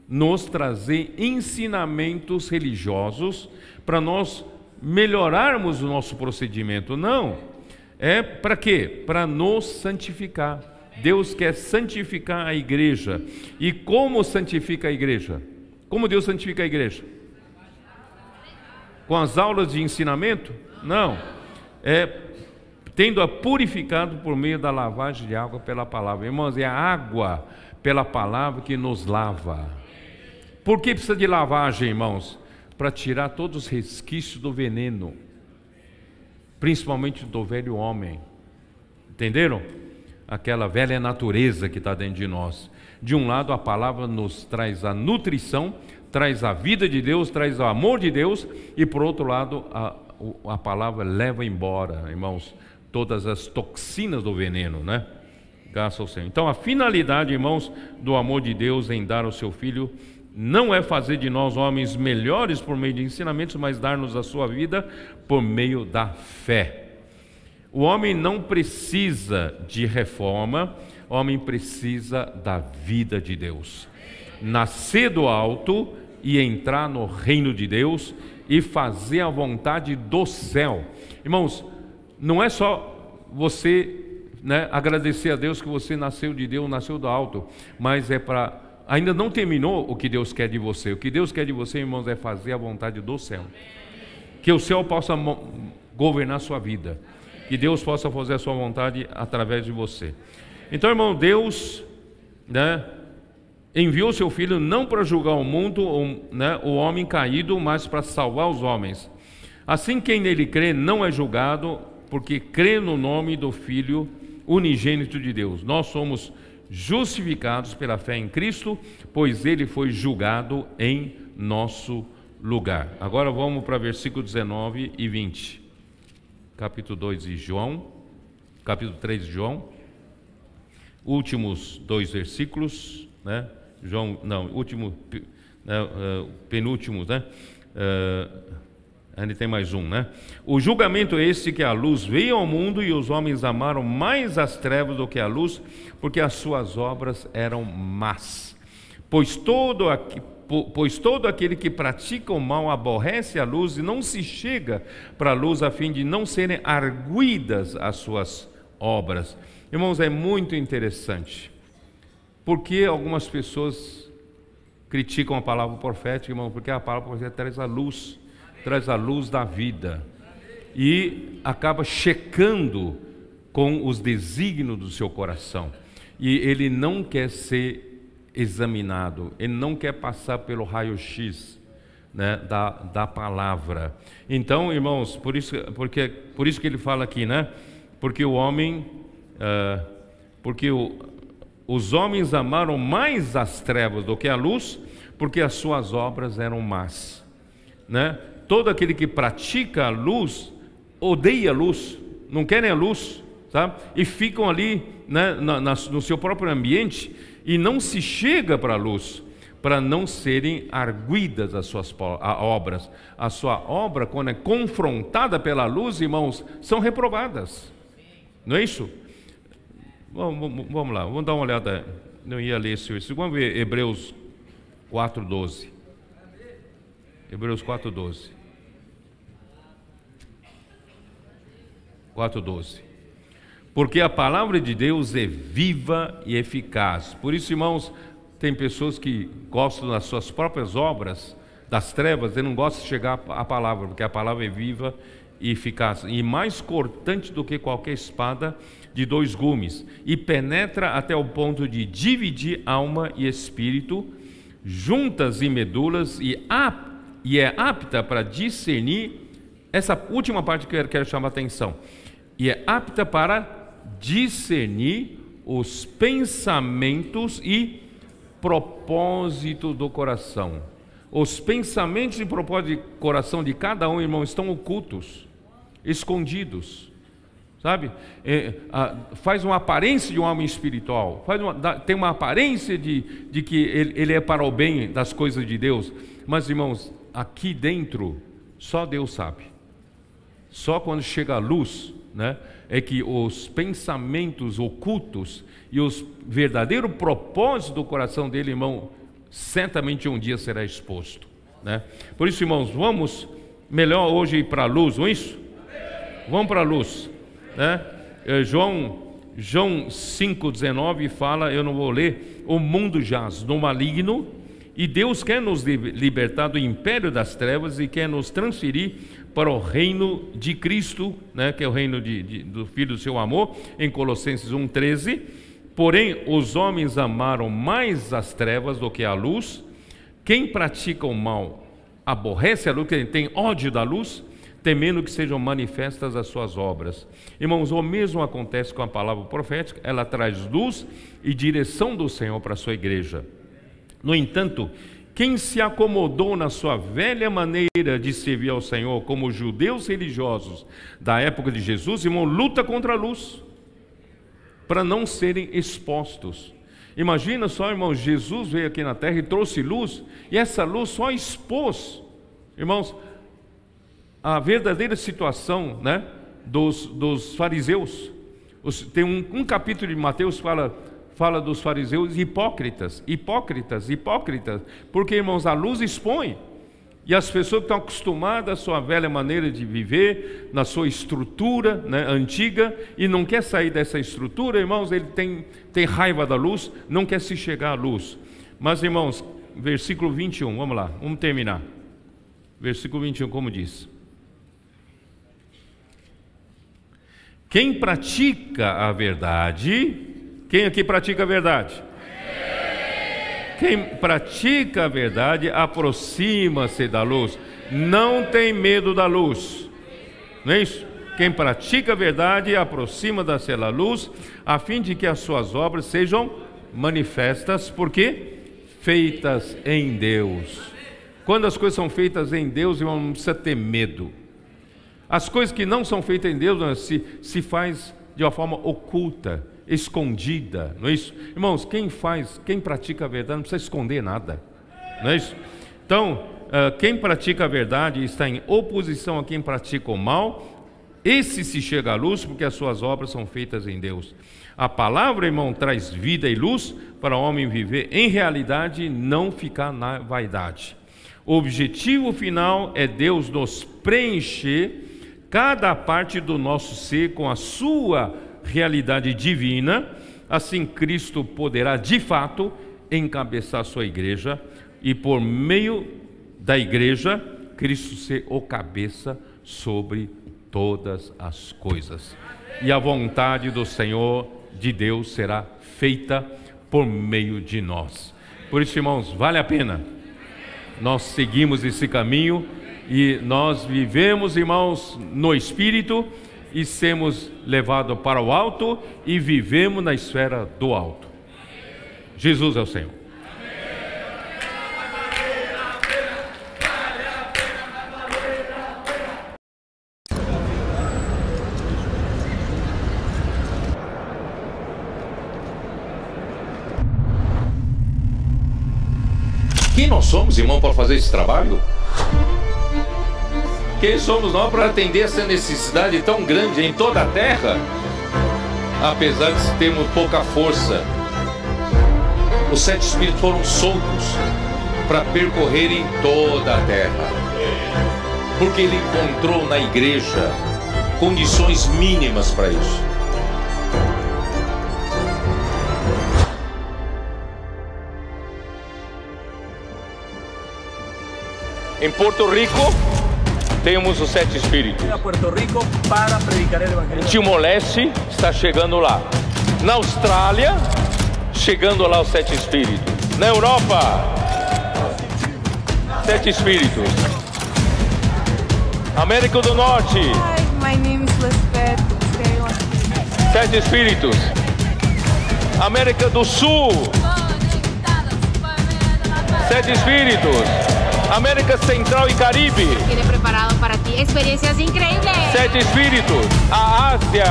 nos trazer ensinamentos religiosos para nós melhorarmos o nosso procedimento, não. É para quê? Para nos santificar. Deus quer santificar a igreja. E como santifica a igreja? Como Deus santifica a igreja? Com as aulas de ensinamento? Não. É tendo-a purificado por meio da lavagem de água pela palavra. Irmãos, é a água pela palavra que nos lava. Por que precisa de lavagem, irmãos? Para tirar todos os resquícios do veneno, principalmente do velho homem. Entenderam? aquela velha natureza que está dentro de nós. De um lado, a palavra nos traz a nutrição, traz a vida de Deus, traz o amor de Deus, e por outro lado, a palavra leva embora, irmãos, todas as toxinas do veneno, né? Graças ao Senhor. Então, a finalidade, irmãos, do amor de Deus em dar ao seu Filho não é fazer de nós homens melhores por meio de ensinamentos, mas dar-nos a sua vida por meio da fé. O homem não precisa de reforma, o homem precisa da vida de Deus. Nascer do alto e entrar no reino de Deus e fazer a vontade do céu. Irmãos, não é só você, né, agradecer a Deus que você nasceu de Deus, nasceu do alto, mas é para... Ainda não terminou o que Deus quer de você. O que Deus quer de você, irmãos, é fazer a vontade do céu. Que o céu possa governar a sua vida. Que Deus possa fazer a sua vontade através de você. Então, irmão, Deus, né, enviou seu Filho não para julgar o mundo, né, o homem caído, mas para salvar os homens. Assim, quem nele crê não é julgado, porque crê no nome do Filho unigênito de Deus. Nós somos justificados pela fé em Cristo, pois ele foi julgado em nosso lugar. Agora vamos para versículo 19 e 20. Capítulo 2 de João, capítulo 3 de João, últimos dois versículos, né? João, não, último, penúltimo, né? Ainda tem mais um, né? O julgamento é este, que a luz veio ao mundo e os homens amaram mais as trevas do que a luz, porque as suas obras eram más. Pois todo aquele que pratica o mal aborrece a luz e não se chega para a luz, a fim de não serem arguidas as suas obras. Irmãos, é muito interessante, porque algumas pessoas criticam a palavra profética, irmão, porque a palavra profética traz a luz da vida, e acaba checando com os desígnios do seu coração, e ele não quer ser examinado, ele não quer passar pelo raio-x, né, da palavra. Então, irmãos, por isso que ele fala aqui, né? Porque o homem, os homens amaram mais as trevas do que a luz, porque as suas obras eram más, né? Todo aquele que pratica a luz odeia a luz, não querem a luz, sabe? E ficam ali, né, no seu próprio ambiente, e não se chega para a luz, para não serem arguidas as suas obras. A sua obra, quando é confrontada pela luz, irmãos, são reprovadas. Não é isso? Vamos lá, vamos dar uma olhada. Não ia ler esse versículo. Vamos ver Hebreus 4:12. Hebreus 4:12. 4:12. Porque a palavra de Deus é viva e eficaz. Por isso, irmãos, tem pessoas que gostam das suas próprias obras, das trevas, e não gostam de chegar à palavra, porque a palavra é viva e eficaz, e mais cortante do que qualquer espada de dois gumes, e penetra até o ponto de dividir alma e espírito, juntas e medulas, e é apta para discernir, essa última parte que eu quero chamar a atenção, e é apta para discernir os pensamentos e propósito do coração. Os pensamentos e propósito do coração de cada um, irmão, estão ocultos, escondidos, sabe? Faz uma aparência de um homem espiritual, tem uma aparência de que ele é para o bem das coisas de Deus, mas, irmãos, aqui dentro só Deus sabe. Só quando chega a luz, né, é que os pensamentos ocultos e os verdadeiros propósitos do coração dele, irmão, certamente um dia será exposto, né? Por isso, irmãos, vamos melhor hoje ir para a luz, não é isso? Vamos para a luz, né? João 5,19 fala, eu não vou ler, o mundo jaz no maligno, e Deus quer nos libertar do império das trevas e quer nos transferir para o reino de Cristo, né, que é o reino do Filho do seu amor, em Colossenses 1,13. Porém, os homens amaram mais as trevas do que a luz. Quem pratica o mal aborrece a luz, quem tem ódio da luz, temendo que sejam manifestas as suas obras. Irmãos, o mesmo acontece com a palavra profética, ela traz luz e direção do Senhor para a sua igreja. No entanto, quem se acomodou na sua velha maneira de servir ao Senhor, como os judeus religiosos da época de Jesus, irmão, luta contra a luz, para não serem expostos. Imagina só, irmãos, Jesus veio aqui na terra e trouxe luz, e essa luz só expôs, irmãos, a verdadeira situação, né, dos fariseus. Tem um capítulo de Mateus fala dos fariseus hipócritas, porque, irmãos, a luz expõe, e as pessoas que estão acostumadas à sua velha maneira de viver, na sua estrutura, né, antiga, e não quer sair dessa estrutura, irmãos, ele tem raiva da luz, não quer se chegar à luz. Mas, irmãos, versículo 21, vamos lá, vamos terminar. Versículo 21, como diz: quem pratica a verdade, quem aqui pratica a verdade? Quem pratica a verdade aproxima-se da luz, não tem medo da luz, não é isso? Quem pratica a verdade aproxima-se da luz, a fim de que as suas obras sejam manifestas, porque feitas em Deus. Quando as coisas são feitas em Deus, irmão, não precisa ter medo. As coisas que não são feitas em Deus se faz de uma forma oculta, escondida, não é isso? Irmãos, quem pratica a verdade não precisa esconder nada, não é isso? Então, quem pratica a verdade está em oposição a quem pratica o mal, esse se chega à luz, porque as suas obras são feitas em Deus. A palavra, irmão, traz vida e luz para o homem viver em realidade e não ficar na vaidade. O objetivo final é Deus nos preencher cada parte do nosso ser com a sua realidade divina, assim Cristo poderá de fato encabeçar a sua igreja, e por meio da igreja, Cristo ser o cabeça sobre todas as coisas. E a vontade do Senhor, de Deus, será feita por meio de nós. Por isso, irmãos, vale a pena. Nós seguimos esse caminho e nós vivemos, irmãos, no Espírito, e sermos levados para o alto e vivemos na esfera do alto. Jesus é o Senhor. Quem nós somos, irmão, para fazer esse trabalho? Quem somos nós para atender essa necessidade tão grande em toda a terra? Apesar de termos pouca força, os 7 Espíritos foram soltos para percorrerem toda a terra, porque Ele encontrou na igreja condições mínimas para isso. Em Porto Rico temos os 7 Espíritos. Em Timor-Leste está chegando lá. Na Austrália, chegando lá os 7 Espíritos. Na Europa, 7 Espíritos. América do Norte. Hi, my name is Lisbeth. 7 Espíritos. América do Sul. 7 Espíritos. América Central e Caribe. Tiene preparado para ti experiencias increíbles. 7 Espíritos. A Ásia.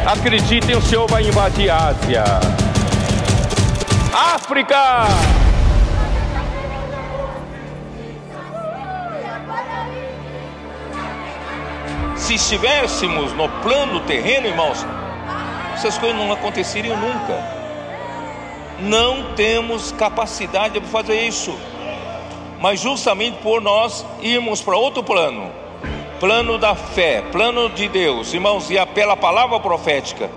Acreditem, o Senhor vai invadir a Ásia. África. Se estivéssemos no plano terreno, irmãos, essas coisas não aconteceriam nunca. Não temos capacidade de fazer isso. Mas justamente por nós irmos para outro plano, plano da fé, plano de Deus, irmãos, e pela palavra profética,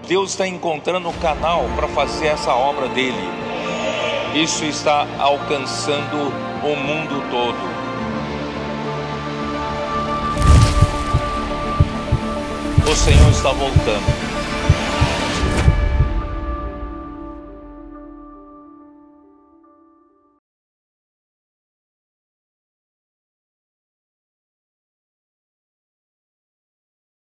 Deus está encontrando um canal para fazer essa obra dele. Isso está alcançando o mundo todo. O Senhor está voltando.